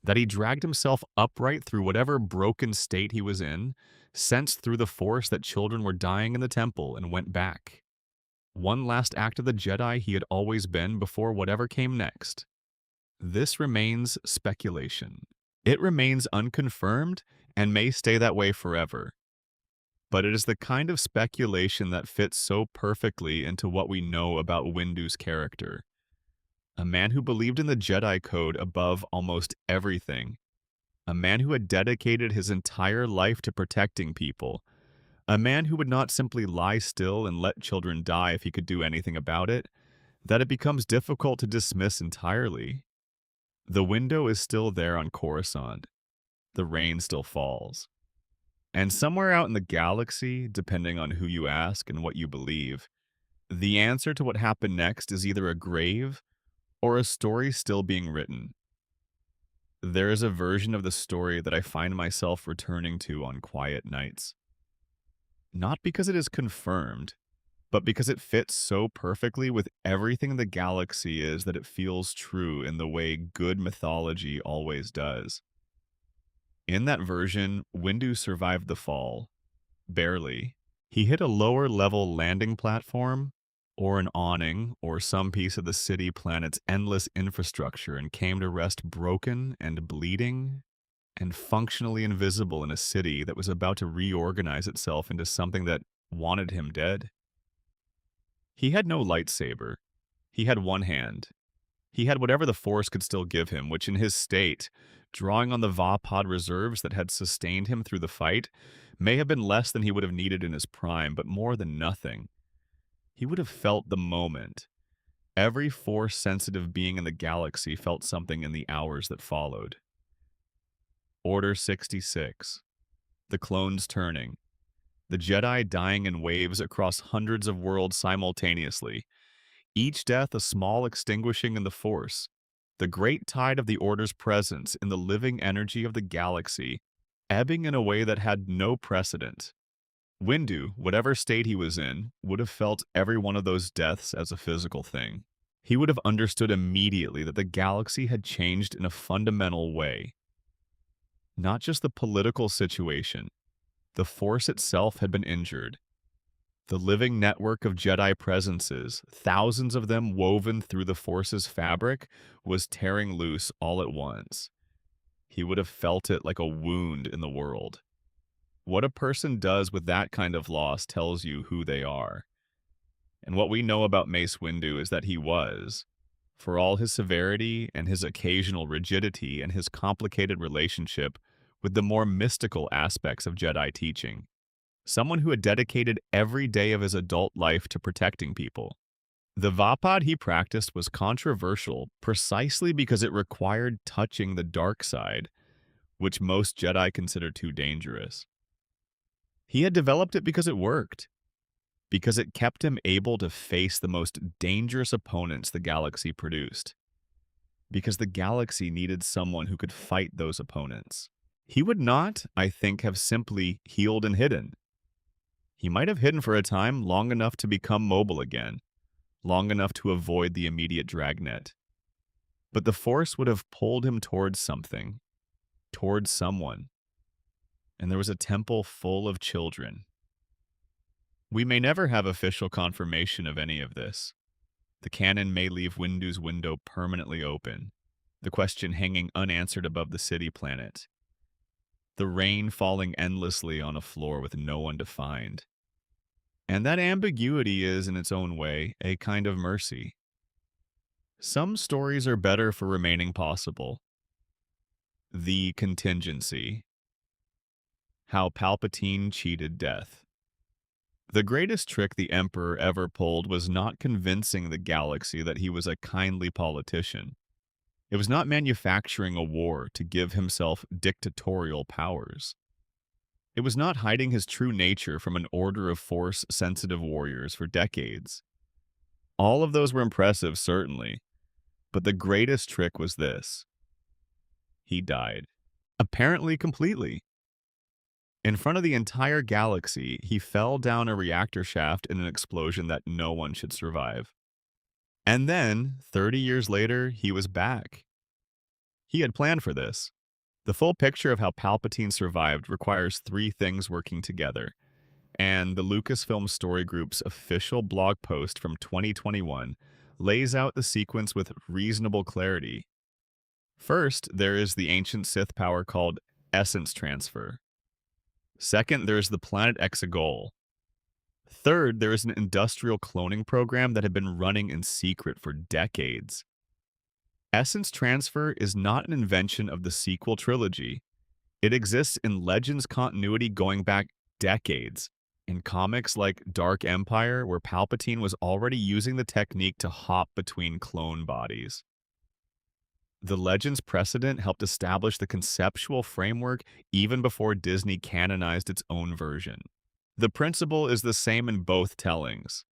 that he dragged himself upright through whatever broken state he was in, sensed through the Force that children were dying in the temple, and went back. One last act of the Jedi he had always been before whatever came next. This remains speculation. It remains unconfirmed and may stay that way forever. But it is the kind of speculation that fits so perfectly into what we know about Windu's character. A man who believed in the Jedi Code above almost everything. A man who had dedicated his entire life to protecting people. A man who would not simply lie still and let children die if he could do anything about it, that it becomes difficult to dismiss entirely. The window is still there on Coruscant. The rain still falls. And somewhere out in the galaxy, depending on who you ask and what you believe, the answer to what happened next is either a grave or a story still being written. There is a version of the story that I find myself returning to on quiet nights. Not because it is confirmed, but because it fits so perfectly with everything the galaxy is that it feels true in the way good mythology always does. In that version, Windu survived the fall. Barely. He hit a lower-level landing platform, or an awning, or some piece of the city planet's endless infrastructure, and came to rest broken and bleeding and functionally invisible in a city that was about to reorganize itself into something that wanted him dead. He had no lightsaber. He had one hand. He had whatever the Force could still give him, which in his state, drawing on the Va-Pod reserves that had sustained him through the fight, may have been less than he would have needed in his prime, but more than nothing. He would have felt the moment. Every Force-sensitive being in the galaxy felt something in the hours that followed. Order 66. The clones turning. The Jedi dying in waves across hundreds of worlds simultaneously. Each death a small extinguishing in the Force. The great tide of the Order's presence in the living energy of the galaxy, ebbing in a way that had no precedent. Windu, whatever state he was in, would have felt every one of those deaths as a physical thing. He would have understood immediately that the galaxy had changed in a fundamental way. Not just the political situation, the Force itself had been injured. The living network of Jedi presences, thousands of them woven through the Force's fabric, was tearing loose all at once. He would have felt it like a wound in the world. What a person does with that kind of loss tells you who they are. And what we know about Mace Windu is that he was, for all his severity and his occasional rigidity and his complicated relationship with the more mystical aspects of Jedi teaching, someone who had dedicated every day of his adult life to protecting people. The Vapad he practiced was controversial precisely because it required touching the dark side, which most Jedi consider too dangerous. He had developed it because it worked, because it kept him able to face the most dangerous opponents the galaxy produced, because the galaxy needed someone who could fight those opponents. He would not, I think, have simply healed and hidden. He might have hidden for a time long enough to become mobile again, long enough to avoid the immediate dragnet. But the Force would have pulled him towards something, towards someone. And there was a temple full of children. We may never have official confirmation of any of this. The canon may leave Windu's window permanently open, the question hanging unanswered above the city planet, the rain falling endlessly on a floor with no one to find. And that ambiguity is, in its own way, a kind of mercy. Some stories are better for remaining possible. The contingency. How Palpatine cheated death. The greatest trick the Emperor ever pulled was not convincing the galaxy that he was a kindly politician. It was not manufacturing a war to give himself dictatorial powers. It was not hiding his true nature from an order of Force-sensitive warriors for decades. All of those were impressive, certainly, but the greatest trick was this. He died. Apparently completely. In front of the entire galaxy, he fell down a reactor shaft in an explosion that no one should survive. And then, 30 years later, he was back. He had planned for this. The full picture of how Palpatine survived requires three things working together, and the Lucasfilm Story Group's official blog post from 2021 lays out the sequence with reasonable clarity. First, there is the ancient Sith power called essence transfer. Second, there is the planet Exegol. Third, there is an industrial cloning program that had been running in secret for decades. Essence transfer is not an invention of the sequel trilogy. It exists in Legends continuity going back decades, in comics like Dark Empire, where Palpatine was already using the technique to hop between clone bodies. The Legends precedent helped establish the conceptual framework even before Disney canonized its own version. The principle is the same in both tellings.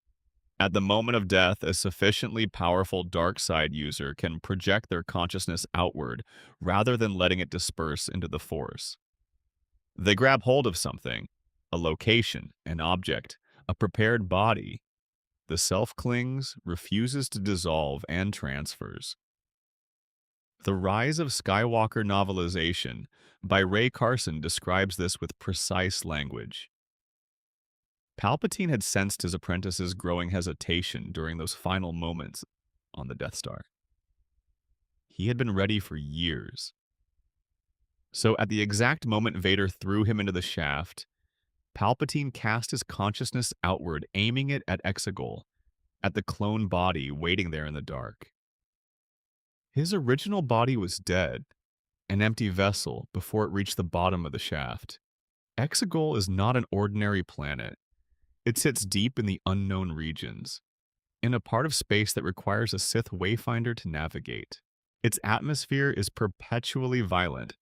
At the moment of death, a sufficiently powerful dark side user can project their consciousness outward rather than letting it disperse into the Force. They grab hold of something, a location, an object, a prepared body. The self clings, refuses to dissolve, and transfers. The Rise of Skywalker novelization by Ray Carson describes this with precise language. Palpatine had sensed his apprentice's growing hesitation during those final moments on the Death Star. He had been ready for years. So at the exact moment Vader threw him into the shaft, Palpatine cast his consciousness outward, aiming it at Exegol, at the clone body waiting there in the dark. His original body was dead, an empty vessel before it reached the bottom of the shaft. Exegol is not an ordinary planet. It sits deep in the unknown regions, in a part of space that requires a Sith wayfinder to navigate. Its atmosphere is perpetually violent,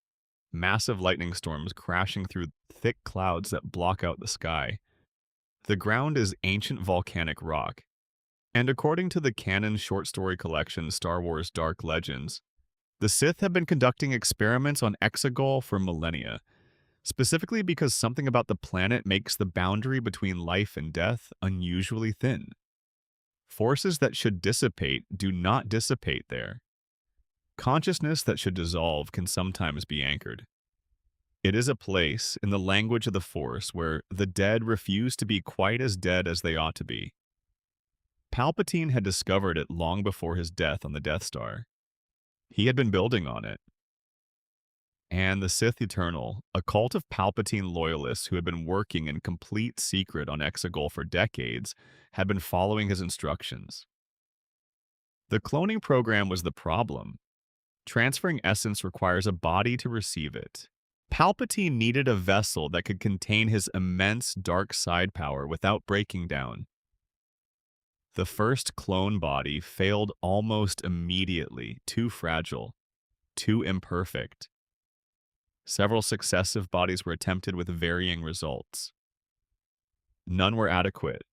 massive lightning storms crashing through thick clouds that block out the sky. The ground is ancient volcanic rock, and according to the canon short story collection Star Wars Dark Legends, the Sith have been conducting experiments on Exegol for millennia, specifically because something about the planet makes the boundary between life and death unusually thin. Forces that should dissipate do not dissipate there. Consciousness that should dissolve can sometimes be anchored. It is a place, in the language of the Force, where the dead refuse to be quite as dead as they ought to be. Palpatine had discovered it long before his death on the Death Star. He had been building on it. And the Sith Eternal, a cult of Palpatine loyalists who had been working in complete secret on Exegol for decades, had been following his instructions. The cloning program was the problem. Transferring essence requires a body to receive it. Palpatine needed a vessel that could contain his immense dark side power without breaking down. The first clone body failed almost immediately, too fragile, too imperfect. Several successive bodies were attempted with varying results. None were adequate.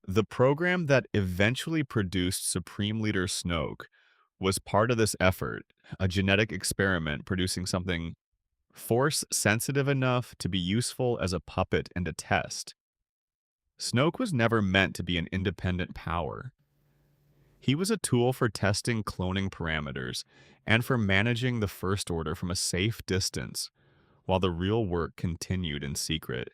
The program that eventually produced Supreme Leader Snoke was part of this effort, a genetic experiment producing something Force-sensitive enough to be useful as a puppet and a test. Snoke was never meant to be an independent power. He was a tool for testing cloning parameters and for managing the First Order from a safe distance, while the real work continued in secret.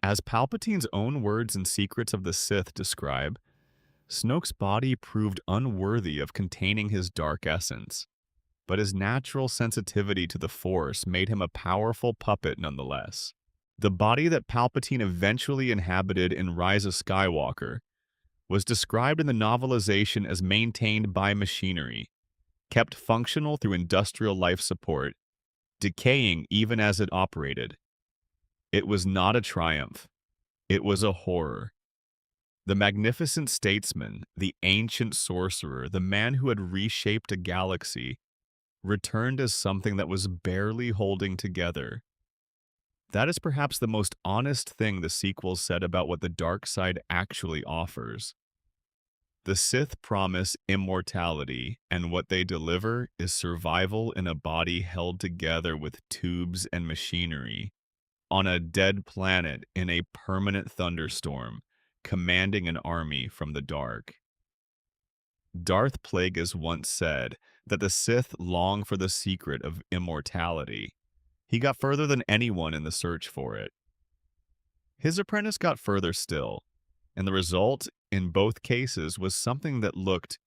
As Palpatine's own words and secrets of the Sith describe, Snoke's body proved unworthy of containing his dark essence, but his natural sensitivity to the Force made him a powerful puppet nonetheless. The body that Palpatine eventually inhabited in Rise of Skywalker was described in the novelization as maintained by machinery, kept functional through industrial life support, decaying even as it operated. It was not a triumph. It was a horror. The magnificent statesman, the ancient sorcerer, the man who had reshaped a galaxy, returned as something that was barely holding together. That is perhaps the most honest thing the sequels said about what the dark side actually offers. The Sith promise immortality, and what they deliver is survival in a body held together with tubes and machinery, on a dead planet in a permanent thunderstorm, commanding an army from the dark. Darth Plagueis once said that the Sith long for the secret of immortality. He got further than anyone in the search for it. His apprentice got further still, and the result in both cases was something that looked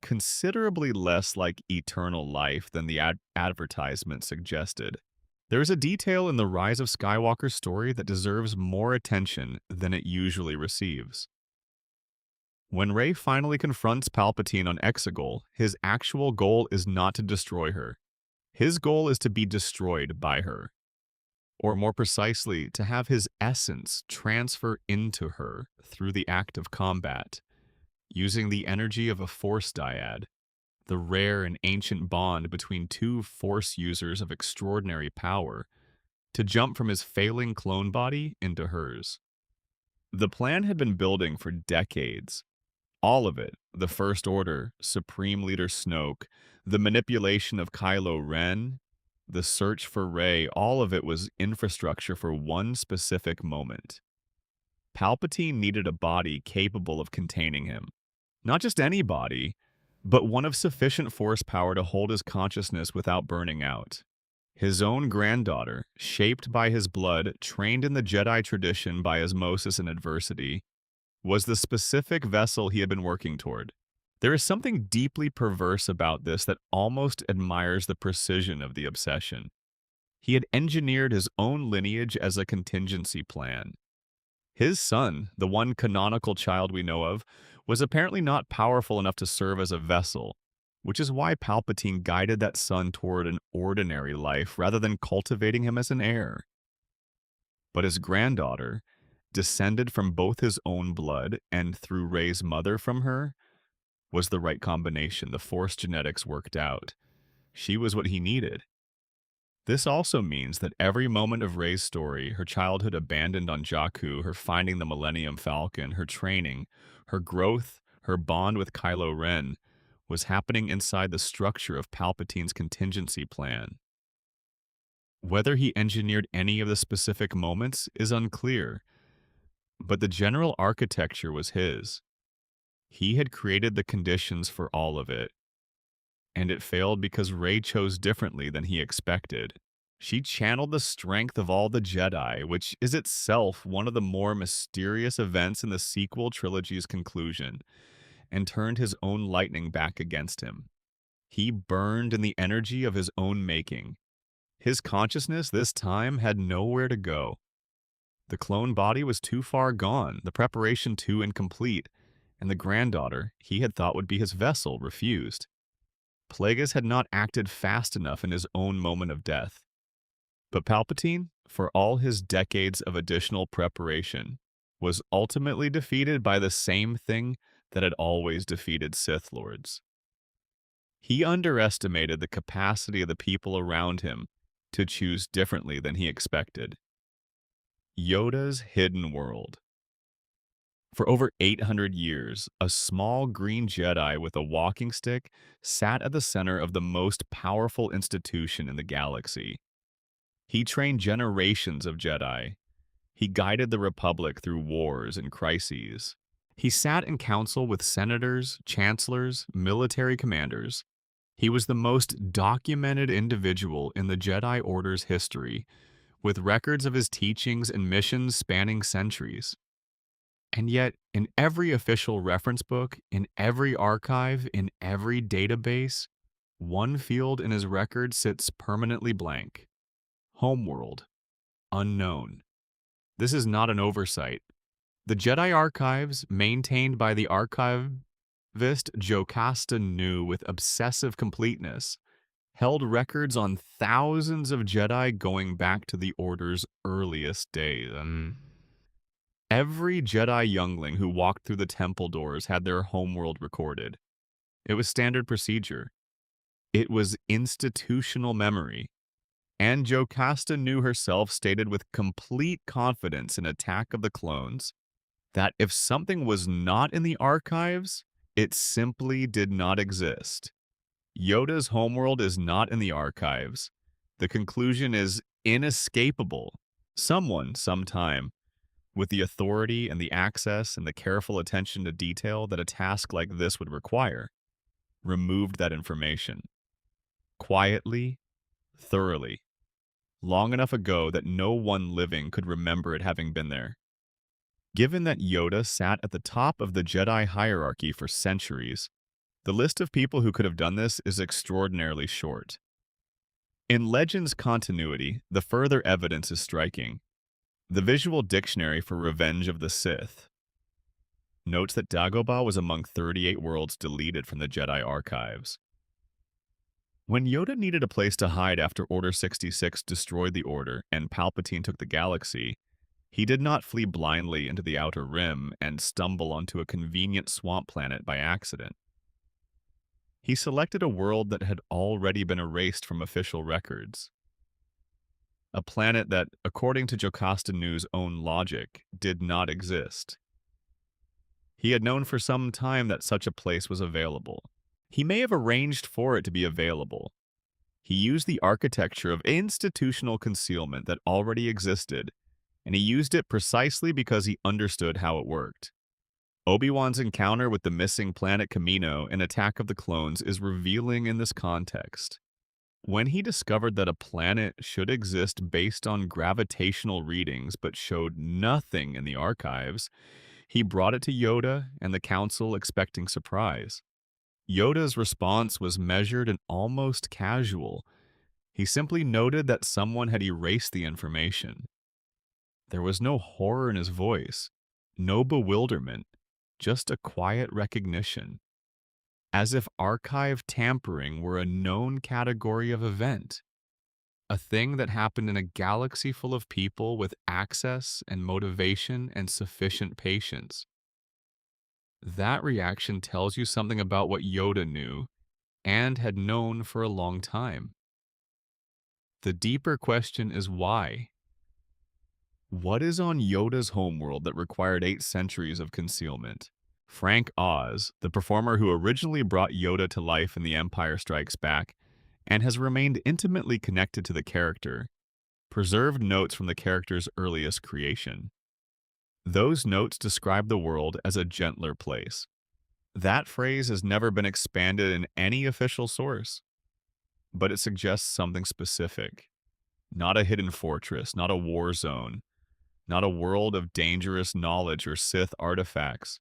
considerably less like eternal life than the advertisement suggested. There is a detail in the Rise of Skywalker story that deserves more attention than it usually receives. When Rey finally confronts Palpatine on Exegol, his actual goal is not to destroy her. His goal is to be destroyed by her. Or more precisely, to have his essence transfer into her through the act of combat, using the energy of a Force dyad, the rare and ancient bond between two Force users of extraordinary power, to jump from his failing clone body into hers. The plan had been building for decades. All of it, the First Order, Supreme Leader Snoke, the manipulation of Kylo Ren, the search for Rey, all of it was infrastructure for one specific moment. Palpatine needed a body capable of containing him. Not just any body, but one of sufficient force power to hold his consciousness without burning out. His own granddaughter, shaped by his blood, trained in the Jedi tradition by osmosis and adversity, was the specific vessel he had been working toward. There is something deeply perverse about this that almost admires the precision of the obsession. He had engineered his own lineage as a contingency plan. His son, the one canonical child we know of, was apparently not powerful enough to serve as a vessel, which is why Palpatine guided that son toward an ordinary life rather than cultivating him as an heir. But his granddaughter, descended from both his own blood and through Rey's mother from her, was the right combination. The Force genetics worked out. She was what he needed. This also means that every moment of Rey's story, her childhood abandoned on Jakku, her finding the Millennium Falcon, her training, her growth, her bond with Kylo Ren, was happening inside the structure of Palpatine's contingency plan. Whether he engineered any of the specific moments is unclear, but the general architecture was his. He had created the conditions for all of it, and it failed because Rey chose differently than he expected. She channeled the strength of all the Jedi, which is itself one of the more mysterious events in the sequel trilogy's conclusion, and turned his own lightning back against him. He burned in the energy of his own making. His consciousness this time had nowhere to go. The clone body was too far gone, the preparation too incomplete, and the granddaughter he had thought would be his vessel refused. Plagueis had not acted fast enough in his own moment of death. But Palpatine, for all his decades of additional preparation, was ultimately defeated by the same thing that had always defeated Sith Lords. He underestimated the capacity of the people around him to choose differently than he expected. Yoda's hidden world. For over 800 years, a small green Jedi with a walking stick sat at the center of the most powerful institution in the galaxy. He trained generations of Jedi. He guided the Republic through wars and crises. He sat in council with senators, chancellors, military commanders. He was the most documented individual in the Jedi Order's history, with records of his teachings and missions spanning centuries. And yet, in every official reference book, in every archive, in every database, one field in his record sits permanently blank. Homeworld. Unknown. This is not an oversight. The Jedi archives, maintained by the archivist Jocasta Nu with obsessive completeness, held records on thousands of Jedi going back to the Order's earliest days. Every Jedi youngling who walked through the temple doors had their homeworld recorded. It was standard procedure. It was institutional memory. And Jocasta Nu herself stated with complete confidence in Attack of the Clones that if something was not in the archives, it simply did not exist. Yoda's homeworld is not in the archives. The conclusion is inescapable. Someone, sometime, with the authority and the access and the careful attention to detail that a task like this would require, removed that information. Quietly, thoroughly, long enough ago that no one living could remember it having been there. Given that Yoda sat at the top of the Jedi hierarchy for centuries, the list of people who could have done this is extraordinarily short. In Legends continuity, the further evidence is striking. The Visual Dictionary for Revenge of the Sith notes that Dagobah was among 38 worlds deleted from the Jedi archives. When Yoda needed a place to hide after Order 66 destroyed the Order and Palpatine took the galaxy, he did not flee blindly into the Outer Rim and stumble onto a convenient swamp planet by accident. He selected a world that had already been erased from official records. A planet that, according to Jocasta Nu's own logic, did not exist. He had known for some time that such a place was available. He may have arranged for it to be available. He used the architecture of institutional concealment that already existed, and he used it precisely because he understood how it worked. Obi-Wan's encounter with the missing planet Kamino in Attack of the Clones is revealing in this context. When he discovered that a planet should exist based on gravitational readings but showed nothing in the archives, he brought it to Yoda and the Council expecting surprise. Yoda's response was measured and almost casual. He simply noted that someone had erased the information. There was no horror in his voice, no bewilderment, just a quiet recognition. As if archive tampering were a known category of event, a thing that happened in a galaxy full of people with access and motivation and sufficient patience. That reaction tells you something about what Yoda knew and had known for a long time. The deeper question is why? What is on Yoda's homeworld that required 8 centuries of concealment? Frank Oz, the performer who originally brought Yoda to life in The Empire Strikes Back and has remained intimately connected to the character, preserved notes from the character's earliest creation. Those notes describe the world as a gentler place. That phrase has never been expanded in any official source, but it suggests something specific. Not a hidden fortress, not a war zone, not a world of dangerous knowledge or Sith artifacts.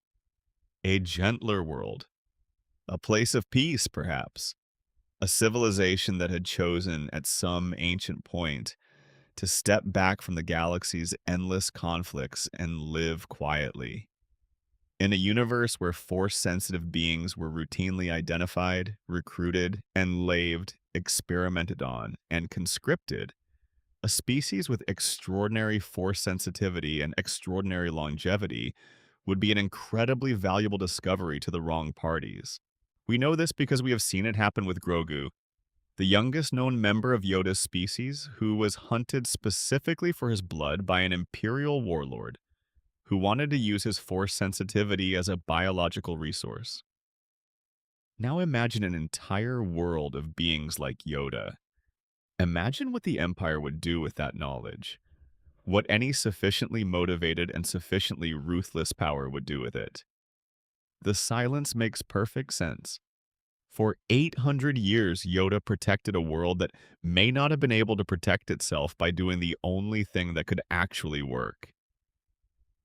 A gentler world. A place of peace, perhaps. A civilization that had chosen, at some ancient point, to step back from the galaxy's endless conflicts and live quietly. In a universe where force-sensitive beings were routinely identified, recruited, enslaved, experimented on, and conscripted, a species with extraordinary force sensitivity and extraordinary longevity would be an incredibly valuable discovery to the wrong parties. We know this because we have seen it happen with Grogu, the youngest known member of Yoda's species, who was hunted specifically for his blood by an Imperial warlord who wanted to use his force sensitivity as a biological resource. Now imagine an entire world of beings like Yoda. Imagine what the Empire would do with that knowledge. What any sufficiently motivated and sufficiently ruthless power would do with it. The silence makes perfect sense. For 800 years, Yoda protected a world that may not have been able to protect itself by doing the only thing that could actually work.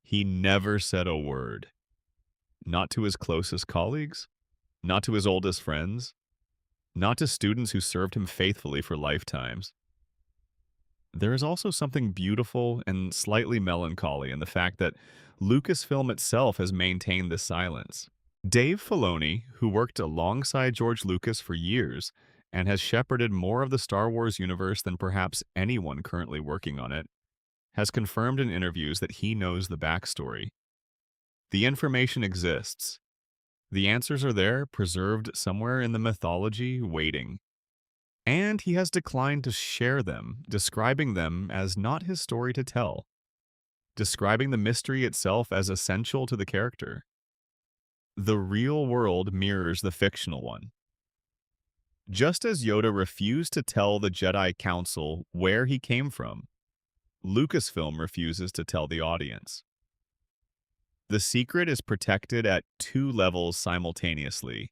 He never said a word. Not to his closest colleagues, not to his oldest friends, not to students who served him faithfully for lifetimes. There is also something beautiful and slightly melancholy in the fact that Lucasfilm itself has maintained this silence. Dave Filoni, who worked alongside George Lucas for years and has shepherded more of the Star Wars universe than perhaps anyone currently working on it, has confirmed in interviews that he knows the backstory. The information exists. The answers are there, preserved somewhere in the mythology, waiting. And he has declined to share them, describing them as not his story to tell, describing the mystery itself as essential to the character. The real world mirrors the fictional one. Just as Yoda refused to tell the Jedi Council where he came from, Lucasfilm refuses to tell the audience. The secret is protected at two levels simultaneously,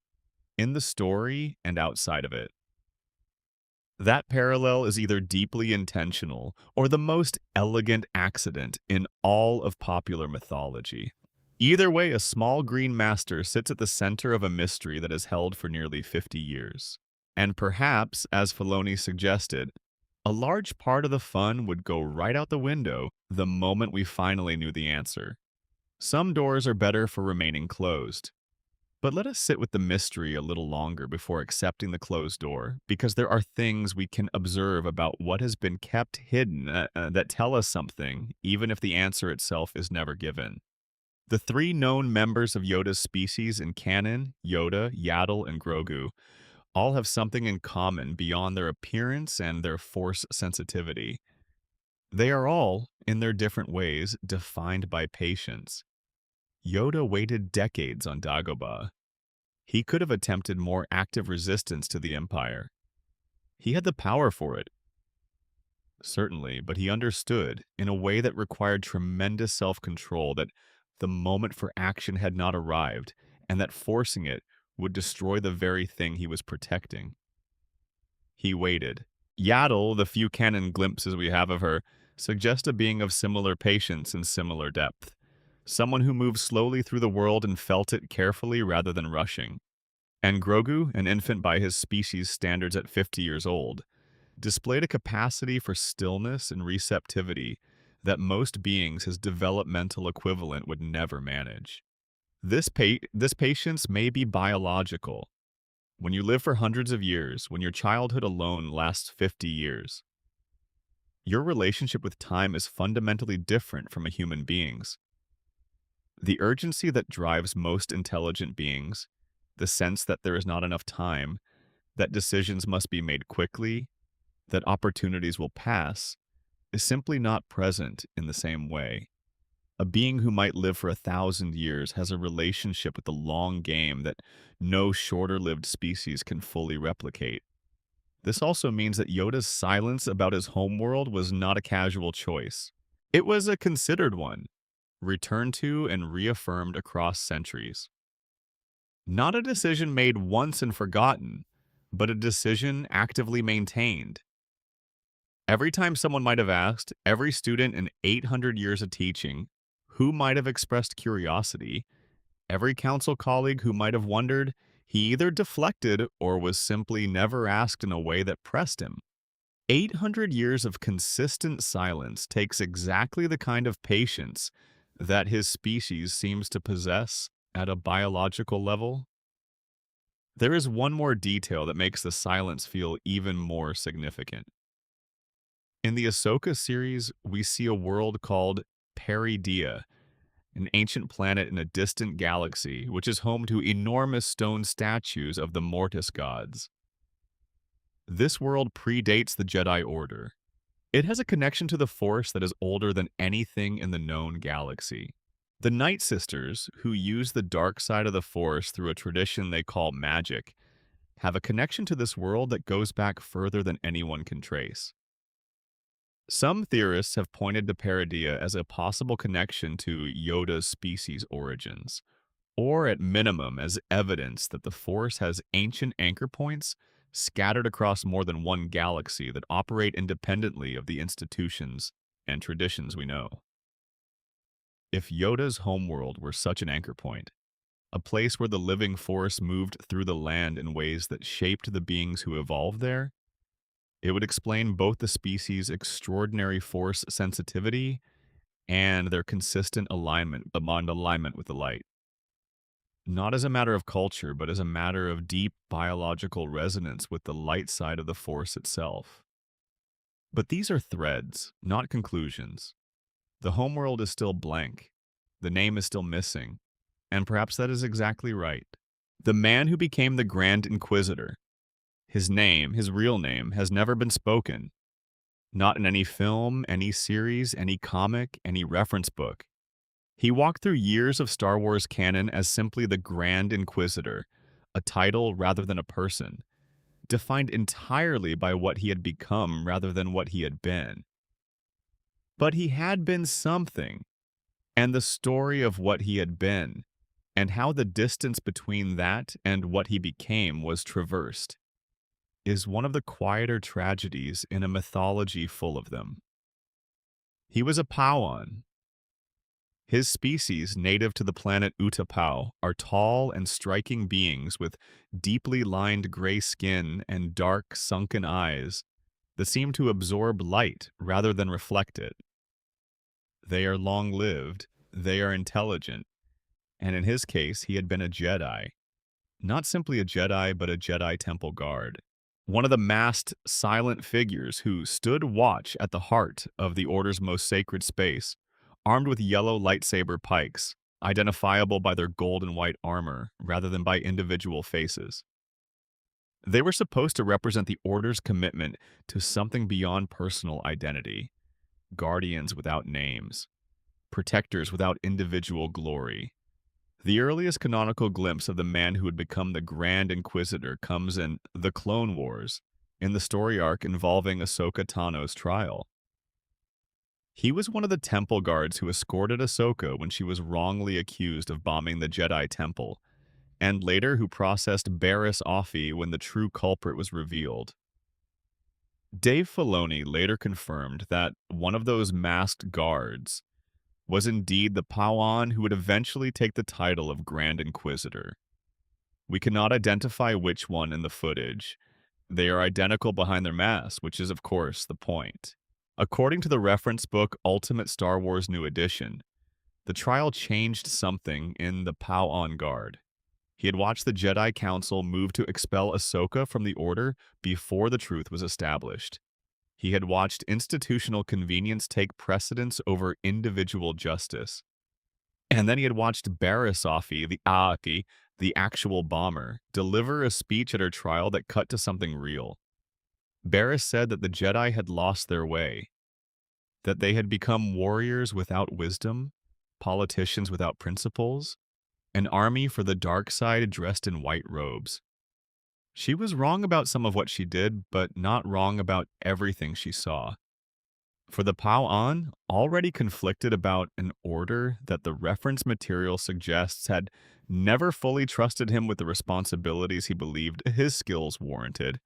in the story and outside of it. That parallel is either deeply intentional or the most elegant accident in all of popular mythology. Either way, a small green master sits at the center of a mystery that is held for nearly 50 years. And perhaps, as Filoni suggested, a large part of the fun would go right out the window the moment we finally knew the answer. Some doors are better for remaining closed. But let us sit with the mystery a little longer before accepting the closed door, because there are things we can observe about what has been kept hidden that tell us something, even if the answer itself is never given. The three known members of Yoda's species in canon, Yoda, Yaddle, and Grogu, all have something in common beyond their appearance and their force sensitivity. They are all, in their different ways, defined by patience. Yoda waited decades on Dagobah. He could have attempted more active resistance to the Empire. He had the power for it, certainly, but he understood, in a way that required tremendous self-control, that the moment for action had not arrived, and that forcing it would destroy the very thing he was protecting. He waited. Yaddle, the few canon glimpses we have of her, suggest a being of similar patience and similar depth. Someone who moved slowly through the world and felt it carefully rather than rushing. And Grogu, an infant by his species' standards at 50 years old, displayed a capacity for stillness and receptivity that most beings his developmental equivalent would never manage. This patience may be biological. When you live for hundreds of years, when your childhood alone lasts 50 years, your relationship with time is fundamentally different from a human being's. The urgency that drives most intelligent beings, the sense that there is not enough time, that decisions must be made quickly, that opportunities will pass, is simply not present in the same way. A being who might live for 1,000 years has a relationship with the long game that no shorter-lived species can fully replicate. This also means that Yoda's silence about his homeworld was not a casual choice. It was a considered one, returned to and reaffirmed across centuries. Not a decision made once and forgotten, but a decision actively maintained. Every time someone might have asked, every student in 800 years of teaching who might have expressed curiosity, every council colleague who might have wondered, he either deflected or was simply never asked in a way that pressed him. 800 years of consistent silence takes exactly the kind of patience that his species seems to possess at a biological level. There is one more detail that makes the silence feel even more significant. In the Ahsoka series, we see a world called Peridea, an ancient planet in a distant galaxy which is home to enormous stone statues of the Mortis gods. This world predates the Jedi Order. It has a connection to the Force that is older than anything in the known galaxy. The Night Sisters, who use the dark side of the Force through a tradition they call magic, have a connection to this world that goes back further than anyone can trace. Some theorists have pointed to Peridea as a possible connection to Yoda's species origins, or at minimum as evidence that the Force has ancient anchor points scattered across more than one galaxy that operate independently of the institutions and traditions we know. If Yoda's homeworld were such an anchor point, a place where the living Force moved through the land in ways that shaped the beings who evolved there, it would explain both the species' extraordinary Force sensitivity and their consistent alignment with the light. Not as a matter of culture, but as a matter of deep biological resonance with the light side of the Force itself. But these are threads, not conclusions. The homeworld is still blank. The name is still missing. And perhaps that is exactly right. The man who became the Grand Inquisitor, his name, his real name, has never been spoken. Not in any film, any series, any comic, any reference book. He walked through years of Star Wars canon as simply the Grand Inquisitor, a title rather than a person, defined entirely by what he had become rather than what he had been. But he had been something, and the story of what he had been, and how the distance between that and what he became was traversed, is one of the quieter tragedies in a mythology full of them. He was a Pau'an. His species, native to the planet Utapau, are tall and striking beings with deeply lined gray skin and dark, sunken eyes that seem to absorb light rather than reflect it. They are long-lived, they are intelligent, and in his case, he had been a Jedi. Not simply a Jedi, but a Jedi Temple Guard. One of the masked, silent figures who stood watch at the heart of the Order's most sacred space, armed with yellow lightsaber pikes, identifiable by their gold and white armor rather than by individual faces. They were supposed to represent the Order's commitment to something beyond personal identity, guardians without names, protectors without individual glory. The earliest canonical glimpse of the man who would become the Grand Inquisitor comes in The Clone Wars, in the story arc involving Ahsoka Tano's trial. He was one of the temple guards who escorted Ahsoka when she was wrongly accused of bombing the Jedi Temple, and later who processed Barriss Offee when the true culprit was revealed. Dave Filoni later confirmed that one of those masked guards was indeed the Pau'an who would eventually take the title of Grand Inquisitor. We cannot identify which one in the footage. They are identical behind their masks, which is, of course, the point. According to the reference book Ultimate Star Wars New Edition, the trial changed something in the Pau'an Guard. He had watched the Jedi Council move to expel Ahsoka from the Order before the truth was established. He had watched institutional convenience take precedence over individual justice. And then he had watched Barriss Offee, the Aaki, the actual bomber, deliver a speech at her trial that cut to something real. Barriss said that the Jedi had lost their way, that they had become warriors without wisdom, politicians without principles, an army for the dark side dressed in white robes. She was wrong about some of what she did, but not wrong about everything she saw. For the Pao-an, already conflicted about an order that the reference material suggests had never fully trusted him with the responsibilities he believed his skills warranted,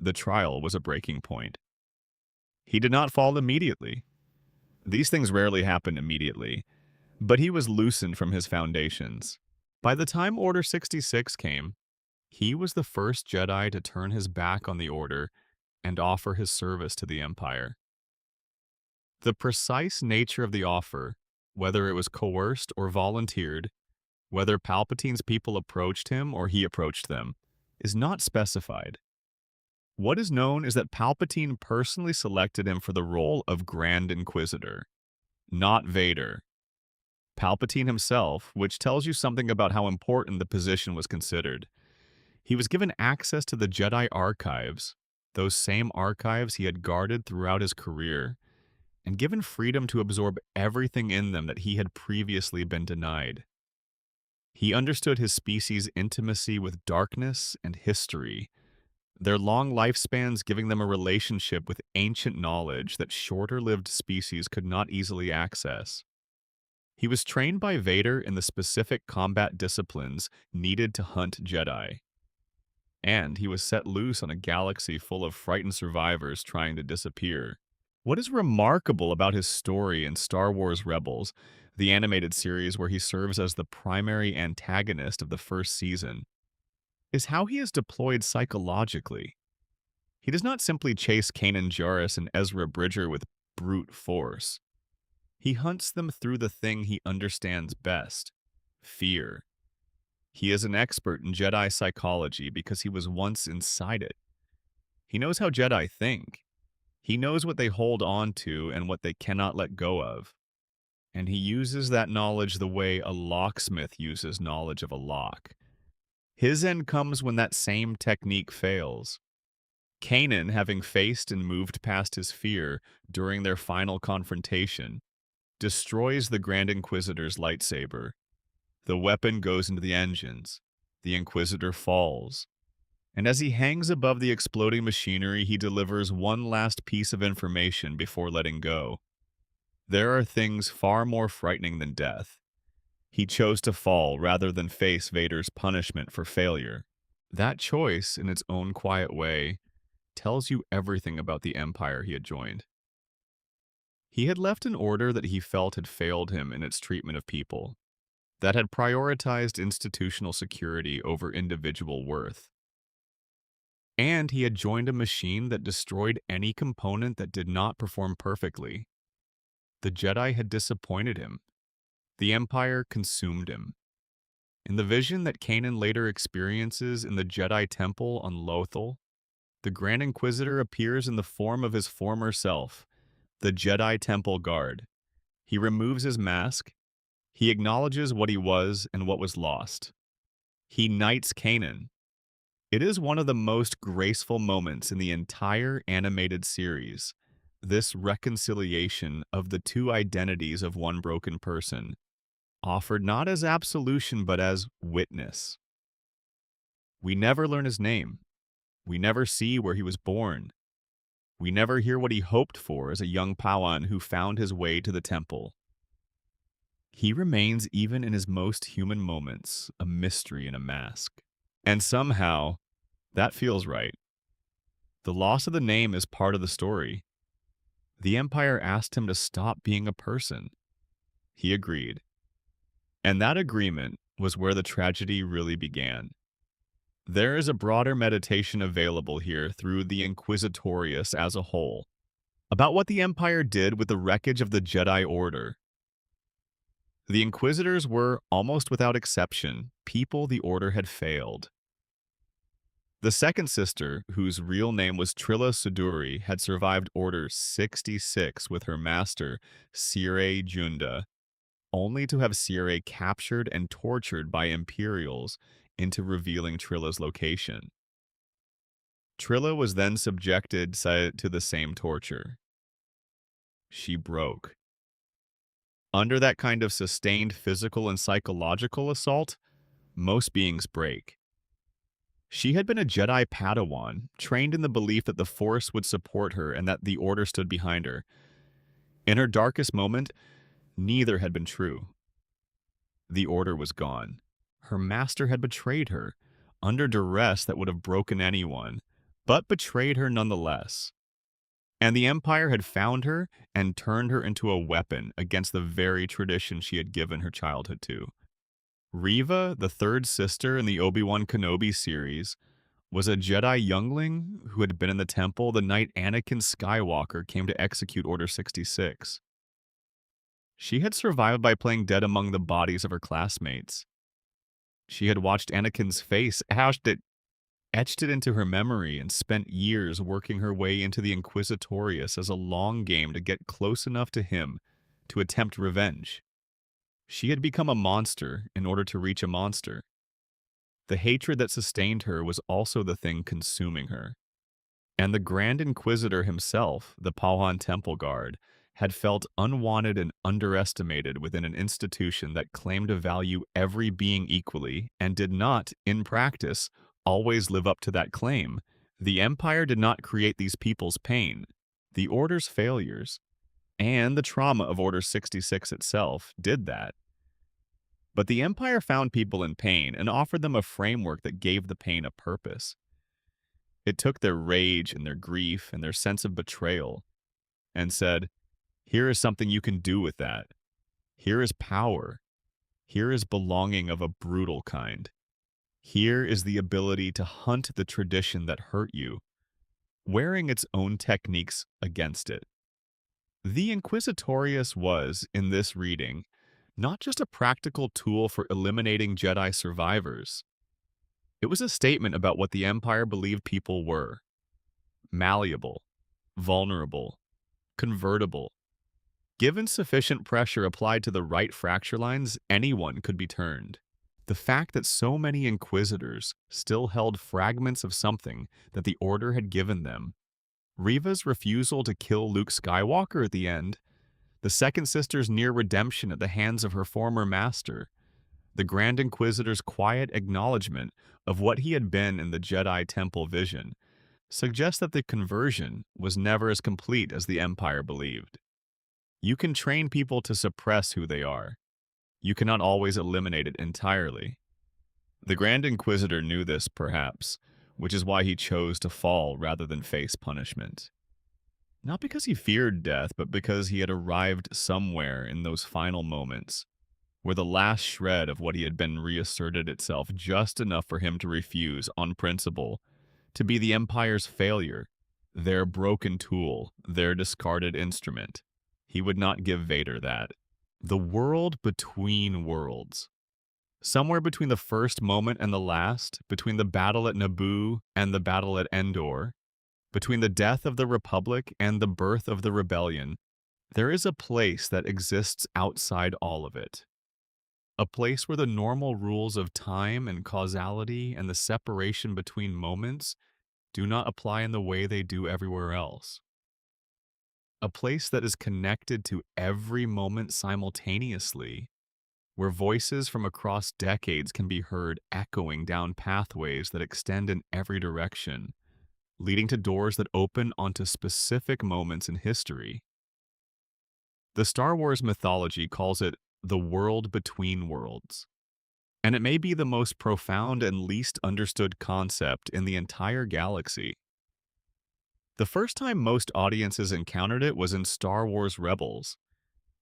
the trial was a breaking point. He did not fall immediately. These things rarely happen immediately, but he was loosened from his foundations. By the time Order 66 came, he was the first Jedi to turn his back on the Order and offer his service to the Empire. The precise nature of the offer, whether it was coerced or volunteered, whether Palpatine's people approached him or he approached them, is not specified. What is known is that Palpatine personally selected him for the role of Grand Inquisitor, not Vader. Palpatine himself, which tells you something about how important the position was considered. He was given access to the Jedi archives, those same archives he had guarded throughout his career, and given freedom to absorb everything in them that he had previously been denied. He understood his species' intimacy with darkness and history, their long lifespans giving them a relationship with ancient knowledge that shorter-lived species could not easily access. He was trained by Vader in the specific combat disciplines needed to hunt Jedi, and he was set loose on a galaxy full of frightened survivors trying to disappear. What is remarkable about his story in Star Wars Rebels, the animated series where he serves as the primary antagonist of the first season, is how he is deployed psychologically. He does not simply chase Kanan Jarrus and Ezra Bridger with brute force. He hunts them through the thing he understands best, fear. He is an expert in Jedi psychology because he was once inside it. He knows how Jedi think. He knows what they hold on to and what they cannot let go of. And he uses that knowledge the way a locksmith uses knowledge of a lock. His end comes when that same technique fails. Kanan, having faced and moved past his fear during their final confrontation, destroys the Grand Inquisitor's lightsaber. The weapon goes into the engines. The Inquisitor falls. And as he hangs above the exploding machinery, he delivers one last piece of information before letting go. There are things far more frightening than death. He chose to fall rather than face Vader's punishment for failure. That choice, in its own quiet way, tells you everything about the empire he had joined. He had left an order that he felt had failed him in its treatment of people, that had prioritized institutional security over individual worth. And he had joined a machine that destroyed any component that did not perform perfectly. The Jedi had disappointed him. The Empire consumed him. In the vision that Kanan later experiences in the Jedi Temple on Lothal, the Grand Inquisitor appears in the form of his former self, the Jedi Temple Guard. He removes his mask. He acknowledges what he was and what was lost. He knights Kanan. It is one of the most graceful moments in the entire animated series, this reconciliation of the two identities of one broken person, offered not as absolution but as witness. We never learn his name. We never see where he was born. We never hear what he hoped for as a young Padawan who found his way to the temple. He remains, even in his most human moments, a mystery in a mask. And somehow, that feels right. The loss of the name is part of the story. The Empire asked him to stop being a person. He agreed. And that agreement was where the tragedy really began. There is a broader meditation available here through the Inquisitorius as a whole, about what the Empire did with the wreckage of the Jedi Order. The Inquisitors were, almost without exception, people the Order had failed. The second sister, whose real name was Trilla Suduri, had survived Order 66 with her master, Sire Junda, only to have Sire captured and tortured by Imperials into revealing Trilla's location. Trilla was then subjected to the same torture. She broke. Under that kind of sustained physical and psychological assault, most beings break. She had been a Jedi Padawan, trained in the belief that the Force would support her and that the Order stood behind her. In her darkest moment, neither had been true. The Order was gone. Her master had betrayed her, under duress that would have broken anyone, but betrayed her nonetheless. And the Empire had found her and turned her into a weapon against the very tradition she had given her childhood to. Reva, the third sister in the Obi-Wan Kenobi series, was a Jedi youngling who had been in the temple the night Anakin Skywalker came to execute Order 66. She had survived by playing dead among the bodies of her classmates. She had watched Anakin's face, etched it into her memory, and spent years working her way into the Inquisitorius as a long game to get close enough to him to attempt revenge. She had become a monster in order to reach a monster. The hatred that sustained her was also the thing consuming her. And the Grand Inquisitor himself, the Pauhan Temple Guard, had felt unwanted and underestimated within an institution that claimed to value every being equally and did not, in practice, always live up to that claim. The Empire did not create these people's pain. The Order's failures, and the trauma of Order 66 itself, did that. But the Empire found people in pain and offered them a framework that gave the pain a purpose. It took their rage and their grief and their sense of betrayal and said, here is something you can do with that. Here is power. Here is belonging of a brutal kind. Here is the ability to hunt the tradition that hurt you, wearing its own techniques against it. The Inquisitorius was, in this reading, not just a practical tool for eliminating Jedi survivors. It was a statement about what the Empire believed people were: malleable, vulnerable, convertible. Given sufficient pressure applied to the right fracture lines, anyone could be turned. The fact that so many Inquisitors still held fragments of something that the Order had given them, Reva's refusal to kill Luke Skywalker at the end, the second sister's near redemption at the hands of her former master, the Grand Inquisitor's quiet acknowledgement of what he had been in the Jedi Temple vision, suggests that the conversion was never as complete as the Empire believed. You can train people to suppress who they are. You cannot always eliminate it entirely. The Grand Inquisitor knew this, perhaps, which is why he chose to fall rather than face punishment. Not because he feared death, but because he had arrived somewhere in those final moments, where the last shred of what he had been reasserted itself just enough for him to refuse, on principle, to be the Empire's failure, their broken tool, their discarded instrument. He would not give Vader that. The world between worlds. Somewhere between the first moment and the last, between the battle at Naboo and the battle at Endor, between the death of the Republic and the birth of the Rebellion, there is a place that exists outside all of it. A place where the normal rules of time and causality and the separation between moments do not apply in the way they do everywhere else. A place that is connected to every moment simultaneously, where voices from across decades can be heard echoing down pathways that extend in every direction, leading to doors that open onto specific moments in history. The Star Wars mythology calls it the world between worlds, and it may be the most profound and least understood concept in the entire galaxy. The first time most audiences encountered it was in Star Wars Rebels,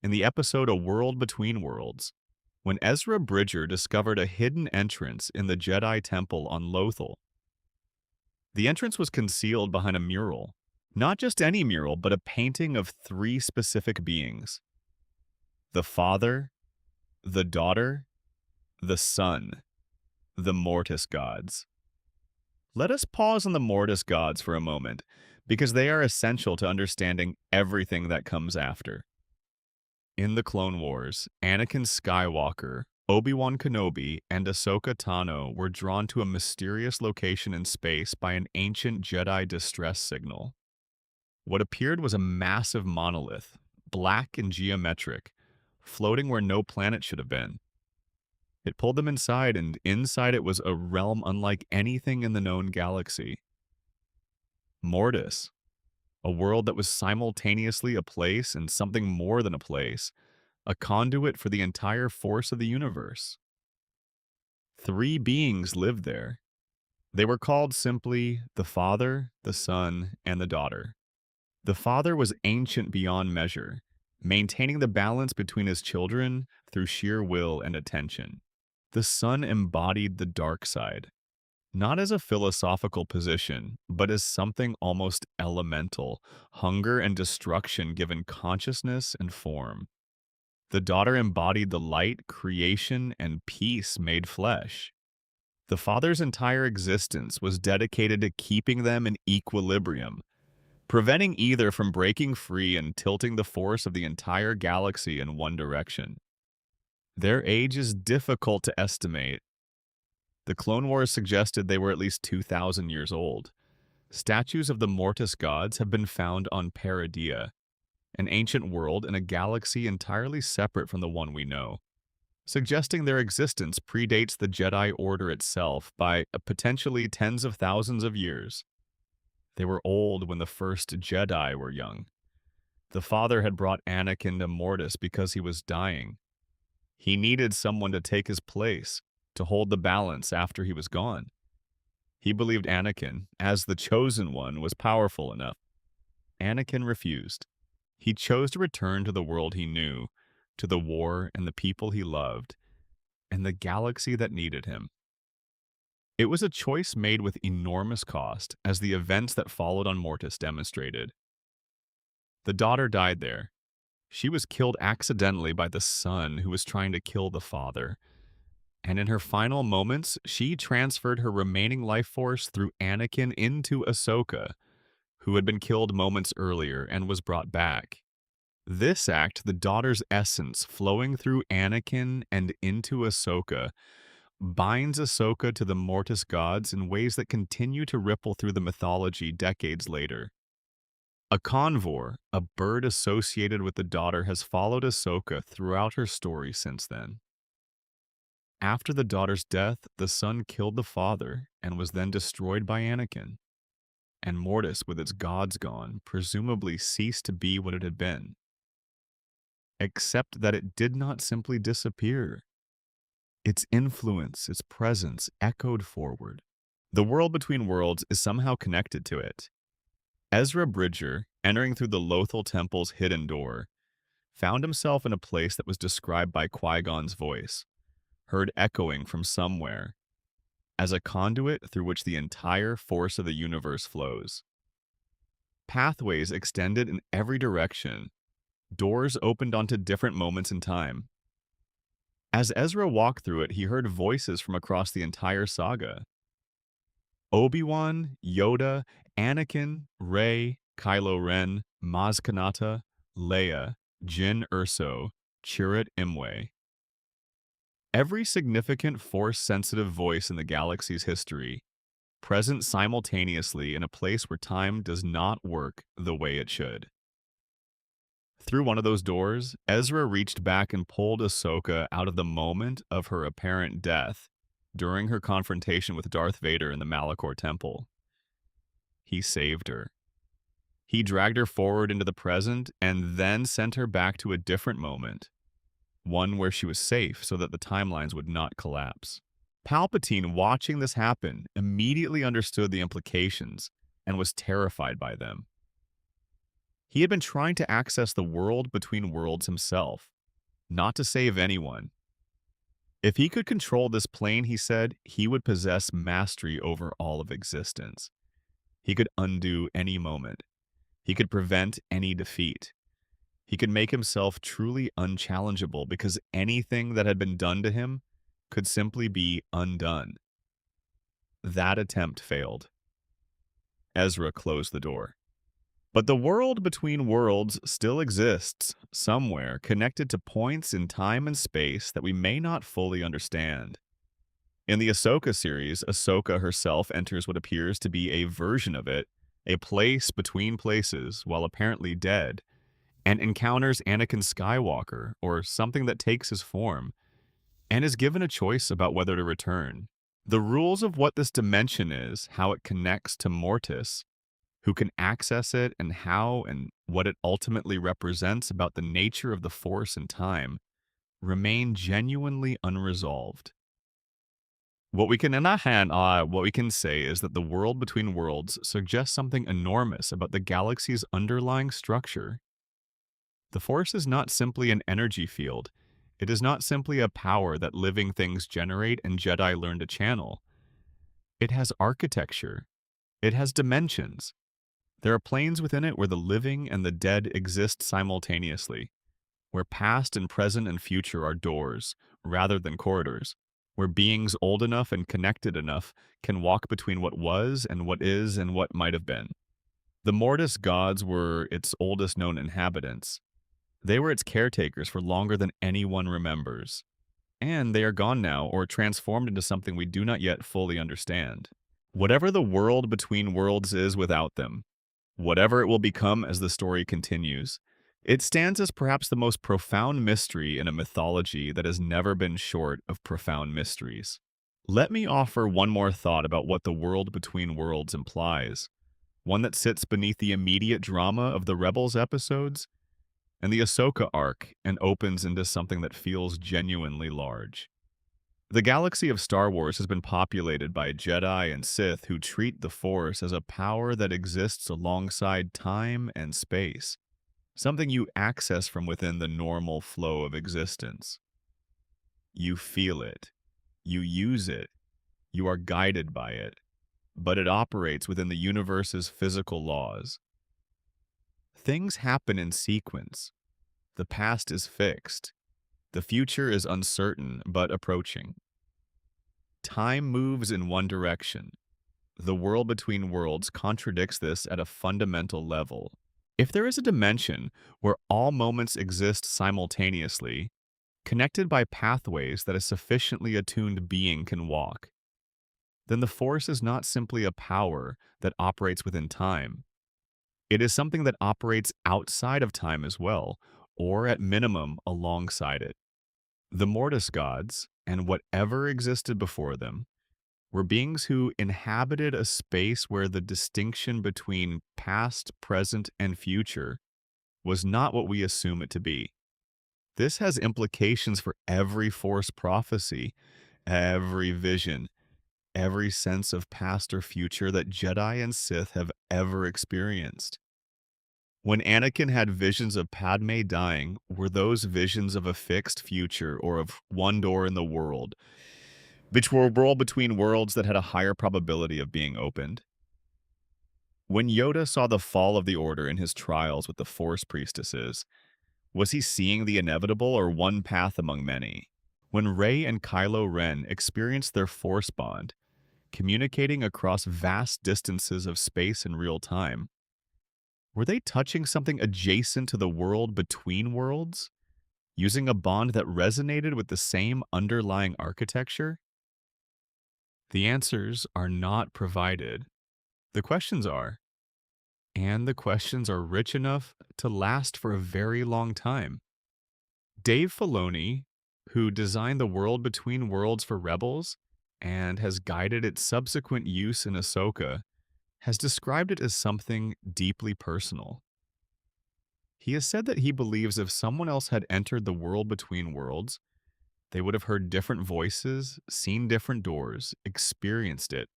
in the episode A World Between Worlds, when Ezra Bridger discovered a hidden entrance in the Jedi Temple on Lothal. The entrance was concealed behind a mural. Not just any mural, but a painting of three specific beings: the Father, the Daughter, the Son, the Mortis gods. Let us pause on the Mortis gods for a moment, because they are essential to understanding everything that comes after. In the Clone Wars, Anakin Skywalker, Obi-Wan Kenobi, and Ahsoka Tano were drawn to a mysterious location in space by an ancient Jedi distress signal. What appeared was a massive monolith, black and geometric, floating where no planet should have been. It pulled them inside, and inside it was a realm unlike anything in the known galaxy. Mortis, a world that was simultaneously a place and something more than a place, a conduit for the entire force of the universe. Three beings lived there. They were called simply the Father, the Son, and the Daughter. The Father was ancient beyond measure, maintaining the balance between his children through sheer will and attention. The Son embodied the dark side, not as a philosophical position, but as something almost elemental, hunger and destruction given consciousness and form. The Daughter embodied the light, creation, and peace made flesh. The Father's entire existence was dedicated to keeping them in equilibrium, preventing either from breaking free and tilting the force of the entire galaxy in one direction. Their age is difficult to estimate. The Clone Wars suggested they were at least 2,000 years old. Statues of the Mortis gods have been found on Paradea, an ancient world in a galaxy entirely separate from the one we know, suggesting their existence predates the Jedi Order itself by potentially tens of thousands of years. They were old when the first Jedi were young. The Father had brought Anakin to Mortis because he was dying. He needed someone to take his place, to hold the balance after he was gone. He believed Anakin, as the chosen one, was powerful enough. Anakin refused. He chose to return to the world he knew, to the war and the people he loved, and the galaxy that needed him. It was a choice made with enormous cost, as the events that followed on Mortis demonstrated. The Daughter died there. She was killed accidentally by the Son who was trying to kill the Father. And in her final moments, she transferred her remaining life force through Anakin into Ahsoka, who had been killed moments earlier and was brought back. This act, the Daughter's essence flowing through Anakin and into Ahsoka, binds Ahsoka to the Mortis gods in ways that continue to ripple through the mythology decades later. A convor, a bird associated with the Daughter, has followed Ahsoka throughout her story since then. After the Daughter's death, the Son killed the Father and was then destroyed by Anakin. And Mortis, with its gods gone, presumably ceased to be what it had been. Except that it did not simply disappear. Its influence, its presence, echoed forward. The world between worlds is somehow connected to it. Ezra Bridger, entering through the Lothal Temple's hidden door, found himself in a place that was described by Qui-Gon's voice, heard echoing from somewhere, as a conduit through which the entire force of the universe flows. Pathways extended in every direction. Doors opened onto different moments in time. As Ezra walked through it, he heard voices from across the entire saga. Obi-Wan, Yoda, Anakin, Rey, Kylo Ren, Maz Kanata, Leia, Jyn Erso, Chirrut Imwe. Every significant Force-sensitive voice in the galaxy's history, present simultaneously in a place where time does not work the way it should. Through one of those doors, Ezra reached back and pulled Ahsoka out of the moment of her apparent death during her confrontation with Darth Vader in the Malachor Temple. He saved her. He dragged her forward into the present and then sent her back to a different moment, one where she was safe so that the timelines would not collapse. Palpatine, watching this happen, immediately understood the implications and was terrified by them. He had been trying to access the world between worlds himself, not to save anyone. If he could control this plane, he said, he would possess mastery over all of existence. He could undo any moment. He could prevent any defeat. He could make himself truly unchallengeable because anything that had been done to him could simply be undone. That attempt failed. Ezra closed the door. But the world between worlds still exists, somewhere, connected to points in time and space that we may not fully understand. In the Ahsoka series, Ahsoka herself enters what appears to be a version of it, a place between places, while apparently dead, and encounters Anakin Skywalker, or something that takes his form, and is given a choice about whether to return. The rules of what this dimension is, how it connects to Mortis, who can access it, and how and what it ultimately represents about the nature of the Force and time, remain genuinely unresolved. What we can say is that the world between worlds suggests something enormous about the galaxy's underlying structure. The Force is not simply an energy field. It is not simply a power that living things generate and Jedi learn to channel. It has architecture. It has dimensions. There are planes within it where the living and the dead exist simultaneously, where past and present and future are doors rather than corridors, where beings old enough and connected enough can walk between what was and what is and what might have been. The Mortis gods were its oldest known inhabitants. They were its caretakers for longer than anyone remembers. And they are gone now or transformed into something we do not yet fully understand. Whatever the world between worlds is without them, whatever it will become as the story continues, it stands as perhaps the most profound mystery in a mythology that has never been short of profound mysteries. Let me offer one more thought about what the world between worlds implies, one that sits beneath the immediate drama of the Rebels episodes and the Ahsoka arc and opens into something that feels genuinely large. The galaxy of Star Wars has been populated by Jedi and Sith who treat the Force as a power that exists alongside time and space, something you access from within the normal flow of existence. You feel it, you use it, you are guided by it, but it operates within the universe's physical laws. Things happen in sequence. The past is fixed. The future is uncertain but approaching. Time moves in one direction. The world between worlds contradicts this at a fundamental level. If there is a dimension where all moments exist simultaneously, connected by pathways that a sufficiently attuned being can walk, then the Force is not simply a power that operates within time. It is something that operates outside of time as well, or at minimum alongside it. The Mortis gods, and whatever existed before them, were beings who inhabited a space where the distinction between past, present, and future was not what we assume it to be. This has implications for every Force prophecy, every vision, every sense of past or future that Jedi and Sith have ever experienced. When Anakin had visions of Padme dying, were those visions of a fixed future or of one door in the world, which were a world between worlds that had a higher probability of being opened? When Yoda saw the fall of the Order in his trials with the Force priestesses, was he seeing the inevitable or one path among many? When Rey and Kylo Ren experienced their Force bond, communicating across vast distances of space and real time, were they touching something adjacent to the world between worlds, using a bond that resonated with the same underlying architecture? The answers are not provided. The questions are, and the questions are rich enough to last for a very long time. Dave Filoni, who designed the world between worlds for Rebels and has guided its subsequent use in Ahsoka, has described it as something deeply personal. He has said that he believes if someone else had entered the world between worlds, they would have heard different voices, seen different doors, experienced it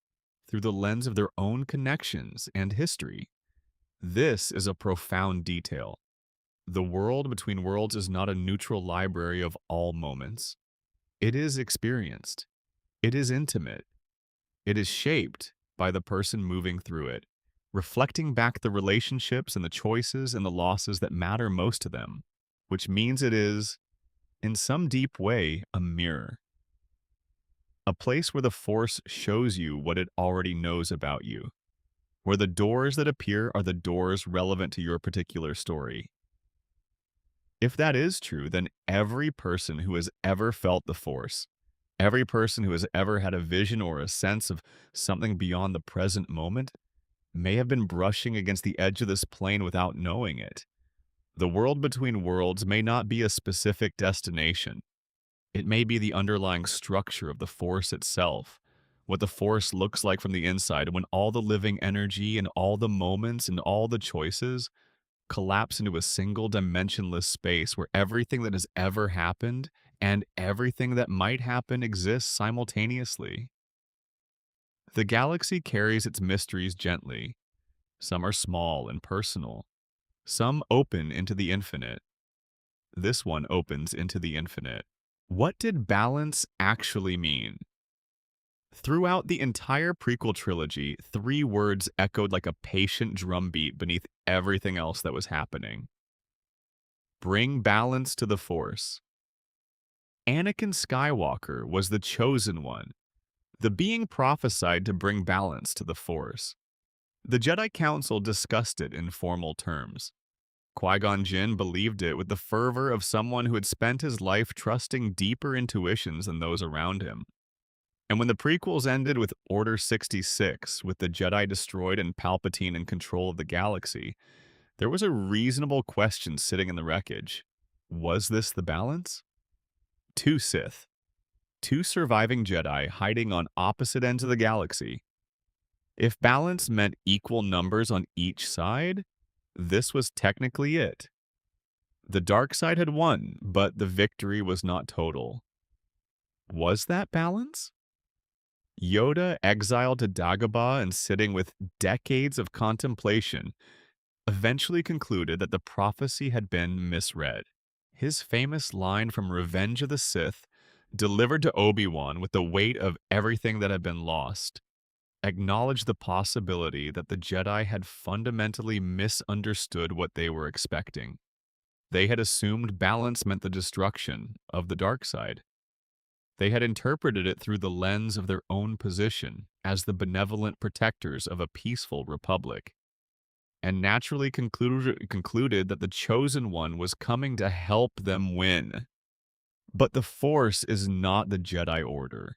through the lens of their own connections and history. This is a profound detail. The world between worlds is not a neutral library of all moments. It is experienced. It is intimate. It is shaped by the person moving through it, reflecting back the relationships and the choices and the losses that matter most to them, which means it is, in some deep way, a mirror. A place where the Force shows you what it already knows about you, where the doors that appear are the doors relevant to your particular story. If that is true, then every person who has ever felt the Force, every person who has ever had a vision or a sense of something beyond the present moment, may have been brushing against the edge of this plane without knowing it. The world between worlds may not be a specific destination. It may be the underlying structure of the Force itself, what the Force looks like from the inside when all the living energy and all the moments and all the choices collapse into a single dimensionless space where everything that has ever happened and everything that might happen exists simultaneously. The galaxy carries its mysteries gently. Some are small and personal. Some open into the infinite. This one opens into the infinite. What did balance actually mean? Throughout the entire prequel trilogy, three words echoed like a patient drumbeat beneath everything else that was happening. Bring balance to the Force. Anakin Skywalker was the chosen one, the being prophesied to bring balance to the Force. The Jedi Council discussed it in formal terms. Qui-Gon Jinn believed it with the fervor of someone who had spent his life trusting deeper intuitions than those around him. And when the prequels ended with Order 66, with the Jedi destroyed and Palpatine in control of the galaxy, there was a reasonable question sitting in the wreckage. Was this the balance? Two Sith, two surviving Jedi hiding on opposite ends of the galaxy. If balance meant equal numbers on each side, this was technically it. The dark side had won, but the victory was not total. Was that balance? Yoda, exiled to Dagobah and sitting with decades of contemplation, eventually concluded that the prophecy had been misread. His famous line from Revenge of the Sith, delivered to Obi-Wan with the weight of everything that had been lost, acknowledged the possibility that the Jedi had fundamentally misunderstood what they were expecting. They had assumed balance meant the destruction of the dark side. They had interpreted it through the lens of their own position as the benevolent protectors of a peaceful republic, and naturally concluded that the chosen one was coming to help them win. But the Force is not the Jedi Order.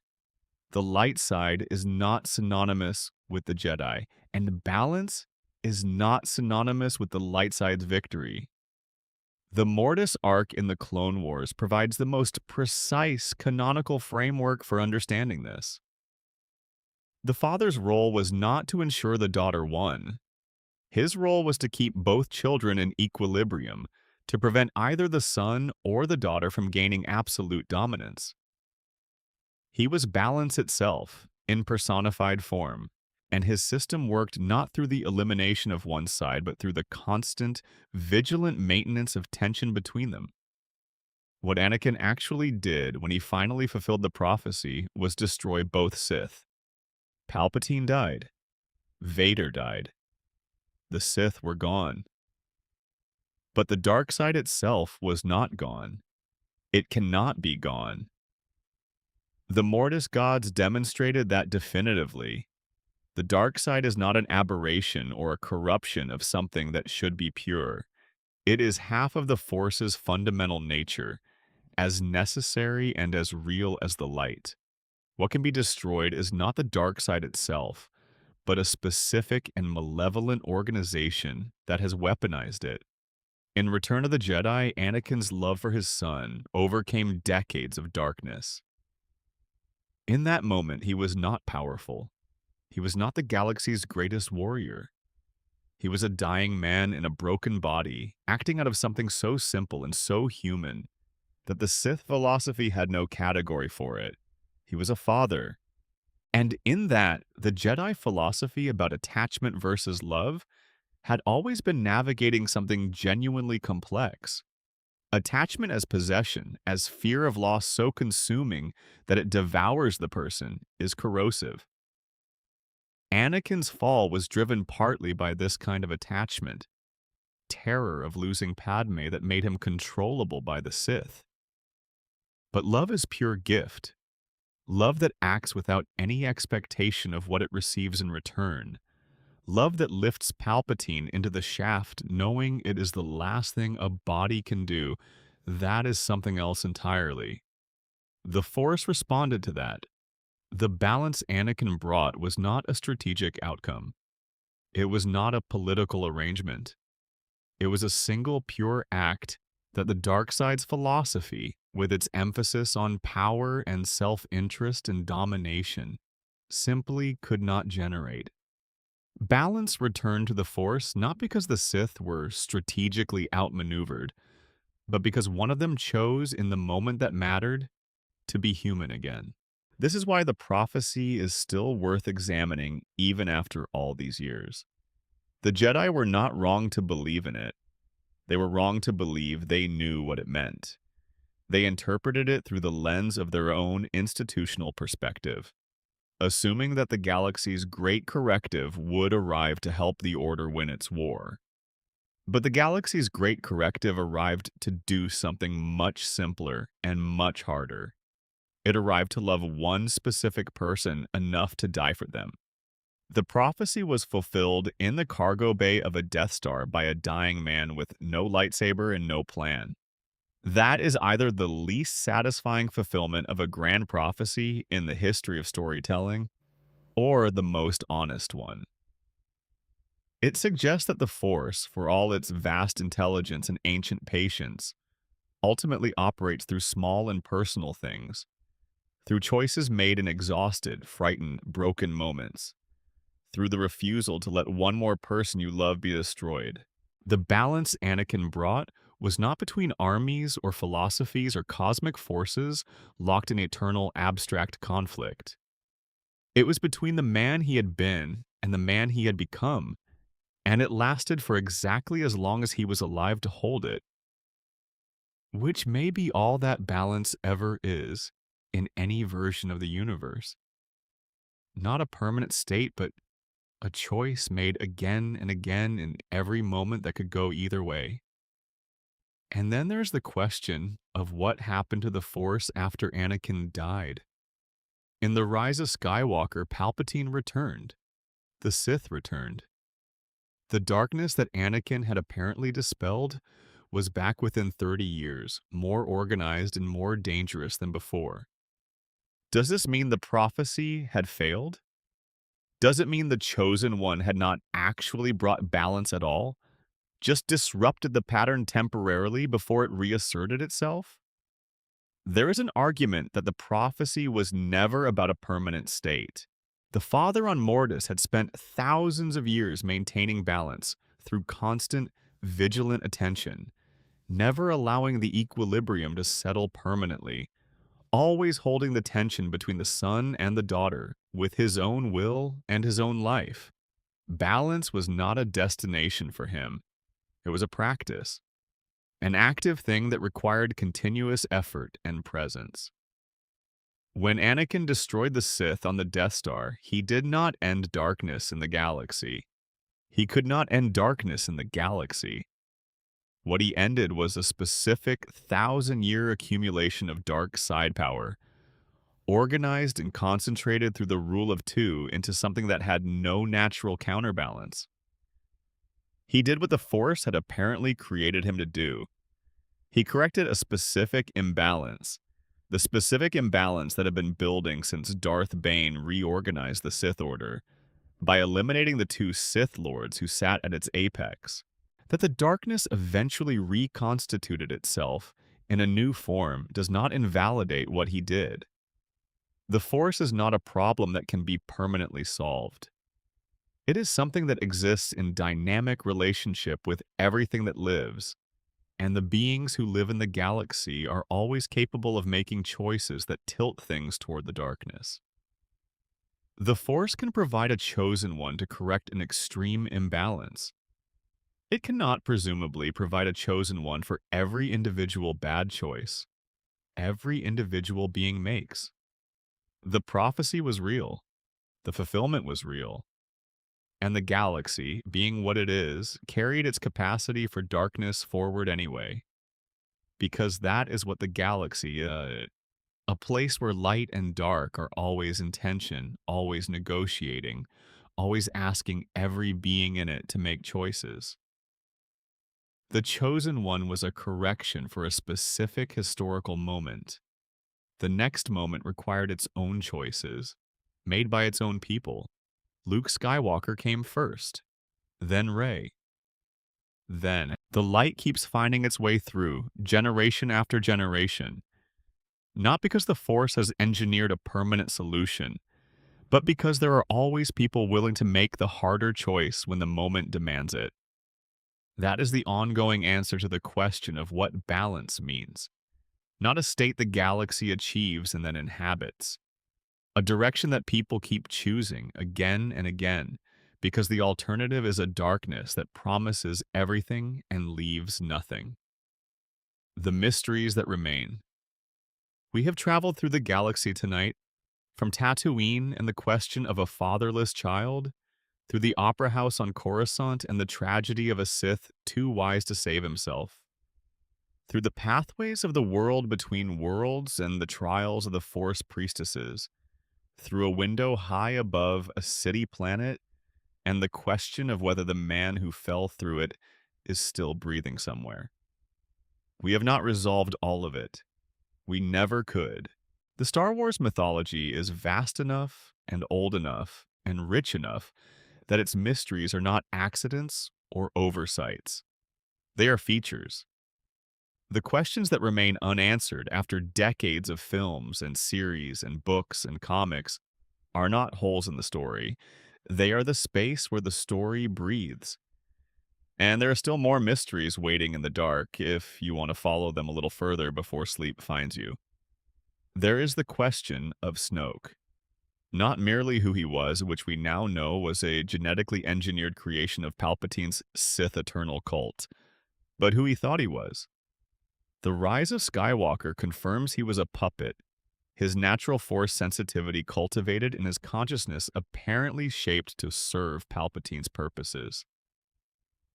The light side is not synonymous with the Jedi, and balance is not synonymous with the light side's victory. The Mortis arc in the Clone Wars provides the most precise canonical framework for understanding this. The father's role was not to ensure the daughter won. His role was to keep both children in equilibrium, to prevent either the son or the daughter from gaining absolute dominance. He was balance itself, in personified form, and his system worked not through the elimination of one side, but through the constant, vigilant maintenance of tension between them. What Anakin actually did when he finally fulfilled the prophecy was destroy both Sith. Palpatine died. Vader died. The Sith were gone. But the dark side itself was not gone. It cannot be gone. The Mortis gods demonstrated that definitively. The dark side is not an aberration or a corruption of something that should be pure. It is half of the Force's fundamental nature, as necessary and as real as the light. What can be destroyed is not the dark side itself, but a specific and malevolent organization that has weaponized it. In Return of the Jedi, Anakin's love for his son overcame decades of darkness. In that moment, he was not powerful. He was not the galaxy's greatest warrior. He was a dying man in a broken body, acting out of something so simple and so human that the Sith philosophy had no category for it. He was a father. And in that, the Jedi philosophy about attachment versus love had always been navigating something genuinely complex. Attachment as possession, as fear of loss so consuming that it devours the person, is corrosive. Anakin's fall was driven partly by this kind of attachment, terror of losing Padme that made him controllable by the Sith. But love is pure gift, love that acts without any expectation of what it receives in return, love that lifts Palpatine into the shaft knowing it is the last thing a body can do. That is something else entirely. The Force responded to that. The balance Anakin brought was not a strategic outcome. It was not a political arrangement. It was a single pure act that the dark side's philosophy, with its emphasis on power and self-interest and domination, simply could not generate. Balance returned to the Force not because the Sith were strategically outmaneuvered, but because one of them chose in the moment that mattered to be human again. This is why the prophecy is still worth examining even after all these years. The Jedi were not wrong to believe in it. They were wrong to believe they knew what it meant. They interpreted it through the lens of their own institutional perspective, assuming that the galaxy's great corrective would arrive to help the Order win its war. But the galaxy's great corrective arrived to do something much simpler and much harder. It arrived to love one specific person enough to die for them. The prophecy was fulfilled in the cargo bay of a Death Star by a dying man with no lightsaber and no plan. That is either the least satisfying fulfillment of a grand prophecy in the history of storytelling, or the most honest one. It suggests that the Force, for all its vast intelligence and ancient patience, ultimately operates through small and personal things, through choices made in exhausted, frightened, broken moments, through the refusal to let one more person you love be destroyed. The balance Anakin brought was not between armies or philosophies or cosmic forces locked in eternal abstract conflict. It was between the man he had been and the man he had become, and it lasted for exactly as long as he was alive to hold it. Which may be all that balance ever is in any version of the universe. Not a permanent state, but a choice made again and again in every moment that could go either way. And then there's the question of what happened to the Force after Anakin died. In The Rise of Skywalker, Palpatine returned. The Sith returned. The darkness that Anakin had apparently dispelled was back within 30 years, more organized and more dangerous than before. Does this mean the prophecy had failed? Does it mean the Chosen One had not actually brought balance at all, just disrupted the pattern temporarily before it reasserted itself? There is an argument that the prophecy was never about a permanent state. The Father on Mortis had spent thousands of years maintaining balance through constant, vigilant attention, never allowing the equilibrium to settle permanently, always holding the tension between the son and the daughter with his own will and his own life. Balance was not a destination for him. It was a practice, an active thing that required continuous effort and presence. When Anakin destroyed the Sith on the Death Star, he did not end darkness in the galaxy. He could not end darkness in the galaxy. What he ended was a specific 1,000-year accumulation of dark side power, organized and concentrated through the rule of two into something that had no natural counterbalance. He did what the Force had apparently created him to do. He corrected a specific imbalance, the specific imbalance that had been building since Darth Bane reorganized the Sith Order, by eliminating the two Sith Lords who sat at its apex. That the darkness eventually reconstituted itself in a new form does not invalidate what he did. The Force is not a problem that can be permanently solved. It is something that exists in dynamic relationship with everything that lives, and the beings who live in the galaxy are always capable of making choices that tilt things toward the darkness. The Force can provide a chosen one to correct an extreme imbalance. It cannot presumably provide a chosen one for every individual bad choice every individual being makes. The prophecy was real. The fulfillment was real. And the galaxy, being what it is, carried its capacity for darkness forward anyway. Because that is what the galaxy is. A place where light and dark are always in tension, always negotiating, always asking every being in it to make choices. The Chosen One was a correction for a specific historical moment. The next moment required its own choices, made by its own people. Luke Skywalker came first, then Rey. Then, the light keeps finding its way through, generation after generation, Not because the Force has engineered a permanent solution, but because there are always people willing to make the harder choice when the moment demands it. That is the ongoing answer to the question of what balance means. Not a state the galaxy achieves and then inhabits. A direction that people keep choosing again and again, because the alternative is a darkness that promises everything and leaves nothing. The mysteries that remain. We have traveled through the galaxy tonight, from Tatooine and the question of a fatherless child, through the opera house on Coruscant and the tragedy of a Sith too wise to save himself, through the pathways of the world between worlds and the trials of the Force priestesses, through a window high above a city planet and the question of whether the man who fell through it is still breathing somewhere. We have not resolved all of it. We never could. The Star Wars mythology is vast enough and old enough and rich enough that its mysteries are not accidents or oversights. They are features. The questions that remain unanswered after decades of films and series and books and comics are not holes in the story. They are the space where the story breathes. And there are still more mysteries waiting in the dark if you want to follow them a little further before sleep finds you. There is the question of Snoke. Not merely who he was, which we now know was a genetically engineered creation of Palpatine's Sith Eternal cult, but who he thought he was. The rise of Skywalker confirms he was a puppet, his natural force sensitivity cultivated and his consciousness apparently shaped to serve Palpatine's purposes.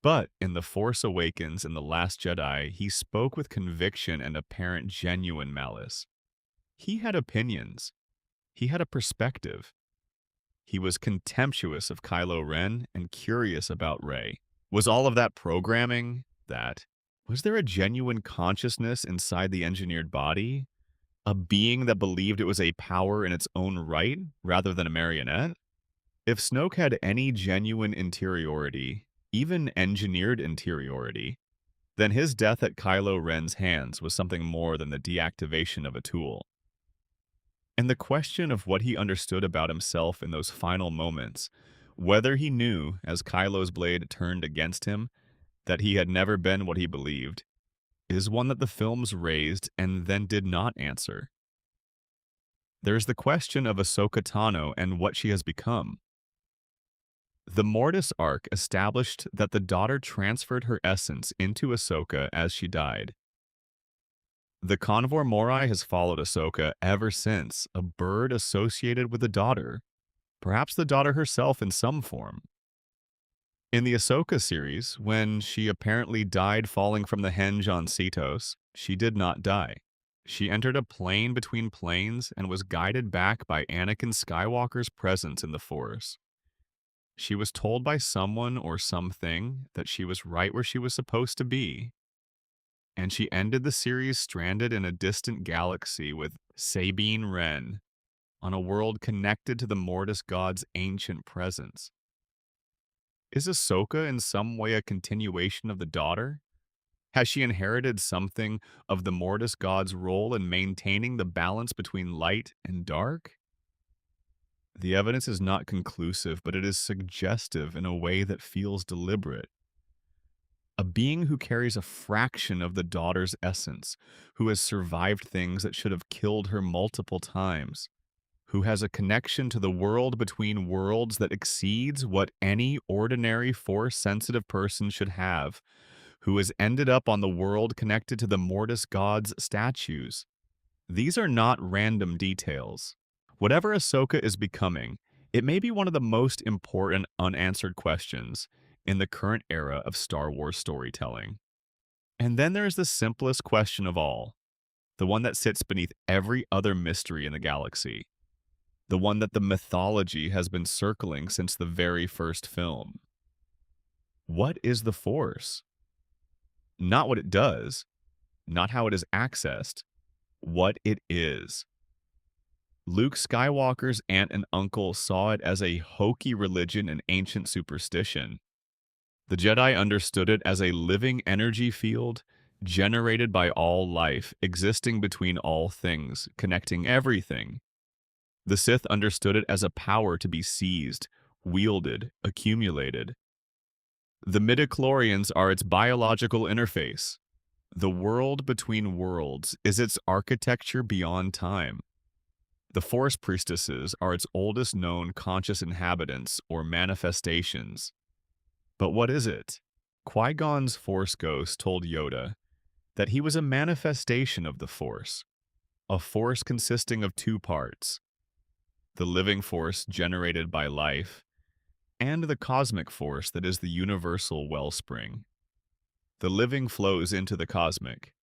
But in The Force Awakens and The Last Jedi, he spoke with conviction and apparent genuine malice. He had opinions. He had a perspective. He was contemptuous of Kylo Ren and curious about Rey. Was all of that programming? Was there a genuine consciousness inside the engineered body? A being that believed it was a power in its own right rather than a marionette? If Snoke had any genuine interiority, even engineered interiority, then his death at Kylo Ren's hands was something more than the deactivation of a tool. And the question of what he understood about himself in those final moments, whether he knew, as Kylo's blade turned against him, that he had never been what he believed, is one that the films raised and then did not answer. There is the question of Ahsoka Tano and what she has become. The Mortis arc established that the daughter transferred her essence into Ahsoka as she died. The Convor Morai has followed Ahsoka ever since, a bird associated with the daughter, perhaps the daughter herself in some form. In the Ahsoka series, when she apparently died falling from the henge on Cetos, she did not die. She entered a plane between planes and was guided back by Anakin Skywalker's presence in the Force. She was told by someone or something that she was right where she was supposed to be. And she ended the series stranded in a distant galaxy with Sabine Wren, on a world connected to the Mortis god's ancient presence. Is Ahsoka in some way a continuation of the daughter? Has she inherited something of the Mortis god's role in maintaining the balance between light and dark? The evidence is not conclusive, but it is suggestive in a way that feels deliberate. A being who carries a fraction of the daughter's essence, who has survived things that should have killed her multiple times, who has a connection to the world between worlds that exceeds what any ordinary Force-sensitive person should have, who has ended up on the world connected to the Mortis god's statues. These are not random details. Whatever Ahsoka is becoming, it may be one of the most important unanswered questions in the current era of Star Wars storytelling. And then there is the simplest question of all, the one that sits beneath every other mystery in the galaxy, the one that the mythology has been circling since the very first film. What is the Force? Not what it does, not how it is accessed, what it is. Luke Skywalker's aunt and uncle saw it as a hokey religion and ancient superstition. The Jedi understood it as a living energy field generated by all life, existing between all things, connecting everything. The Sith understood it as a power to be seized, wielded, accumulated. The midichlorians are its biological interface. The world between worlds is its architecture beyond time. The Force priestesses are its oldest known conscious inhabitants or manifestations. But what is it? Qui-Gon's Force ghost told Yoda that he was a manifestation of the Force, a force consisting of two parts: the living force generated by life, and the cosmic force that is the universal wellspring. The living flows into the cosmic.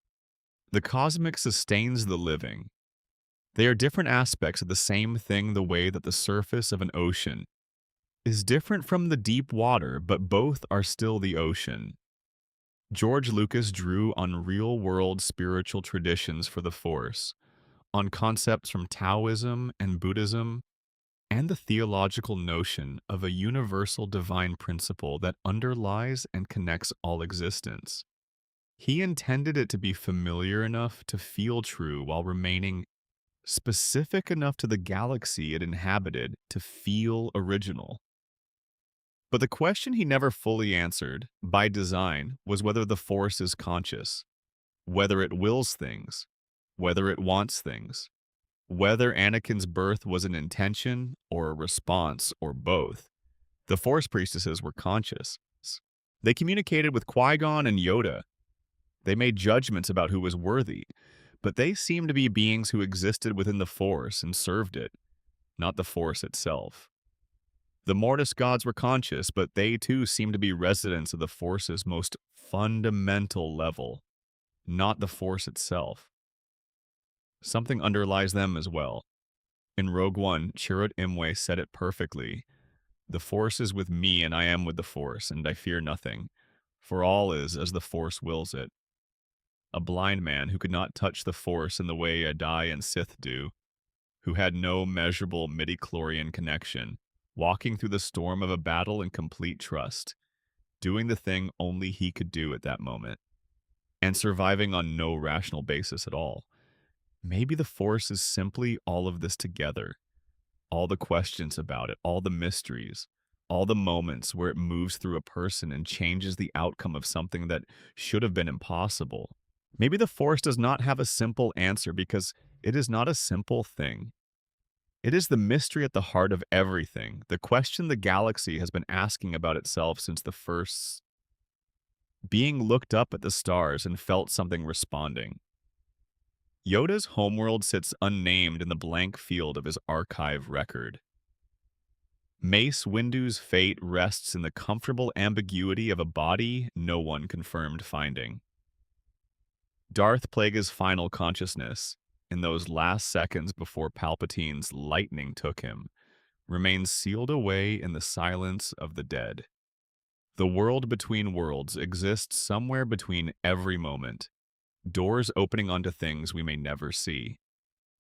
The cosmic sustains the living. They are different aspects of the same thing, the way that the surface of an ocean is different from the deep water, but both are still the ocean. George Lucas drew on real-world spiritual traditions for the Force, on concepts from Taoism and Buddhism, and the theological notion of a universal divine principle that underlies and connects all existence. He intended it to be familiar enough to feel true while remaining specific enough to the galaxy it inhabited to feel original. But the question he never fully answered, by design, was whether the Force is conscious, whether it wills things, whether it wants things, whether Anakin's birth was an intention or a response or both. The Force priestesses were conscious. They communicated with Qui-Gon and Yoda. They made judgments about who was worthy, but they seemed to be beings who existed within the Force and served it, not the Force itself. The Mortis gods were conscious, but they too seemed to be residents of the Force's most fundamental level, not the Force itself. Something underlies them as well. In Rogue One, Chirrut Imwe said it perfectly. The Force is with me, and I am with the Force, and I fear nothing, for all is as the Force wills it. A blind man who could not touch the Force in the way Jedi and Sith do, who had no measurable midichlorian connection, walking through the storm of a battle in complete trust, doing the thing only he could do at that moment, and surviving on no rational basis at all. Maybe the Force is simply all of this together, all the questions about it, all the mysteries, all the moments where it moves through a person and changes the outcome of something that should have been impossible. Maybe the Force does not have a simple answer because it is not a simple thing. It is the mystery at the heart of everything, the question the galaxy has been asking about itself since the first. Being looked up at the stars and felt something responding. Yoda's homeworld sits unnamed in the blank field of his archive record. Mace Windu's fate rests in the comfortable ambiguity of a body no one confirmed finding. Darth Plagueis' final consciousness, in those last seconds before Palpatine's lightning took him, remains sealed away in the silence of the dead. The world between worlds exists somewhere between every moment, doors opening onto things we may never see.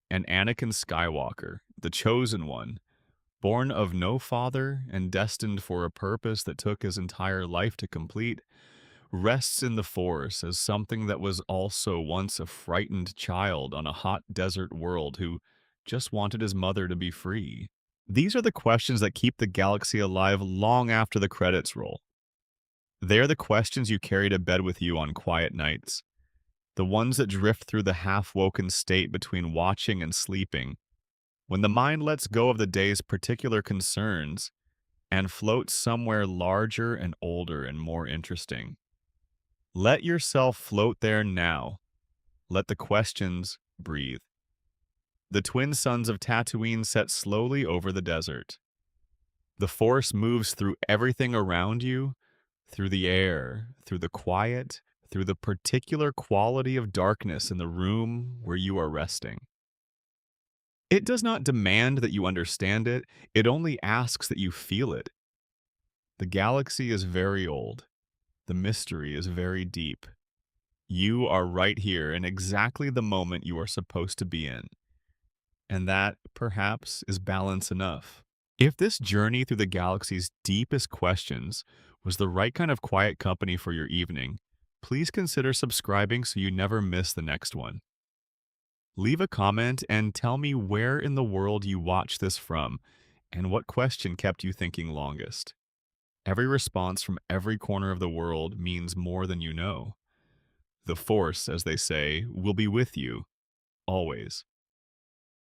And Anakin Skywalker, the chosen one, born of no father and destined for a purpose that took his entire life to complete, rests in the Force as something that was also once a frightened child on a hot desert world who just wanted his mother to be free. These are the questions that keep the galaxy alive long after the credits roll. They are the questions you carry to bed with you on quiet nights, the ones that drift through the half-woken state between watching and sleeping, when the mind lets go of the day's particular concerns and floats somewhere larger and older and more interesting. Let yourself float there now. Let the questions breathe. The twin suns of Tatooine set slowly over the desert. The Force moves through everything around you, through the air, through the quiet, through the particular quality of darkness in the room where you are resting. It does not demand that you understand it, it only asks that you feel it. The galaxy is very old. The mystery is very deep. You are right here in exactly the moment you are supposed to be in. And that, perhaps, is balance enough. If this journey through the galaxy's deepest questions was the right kind of quiet company for your evening, Please consider subscribing so you never miss the next one. Leave a comment and tell me where in the world you watch this from and what question kept you thinking longest. Every response from every corner of the world means more than you know. The Force, as they say, will be with you, always.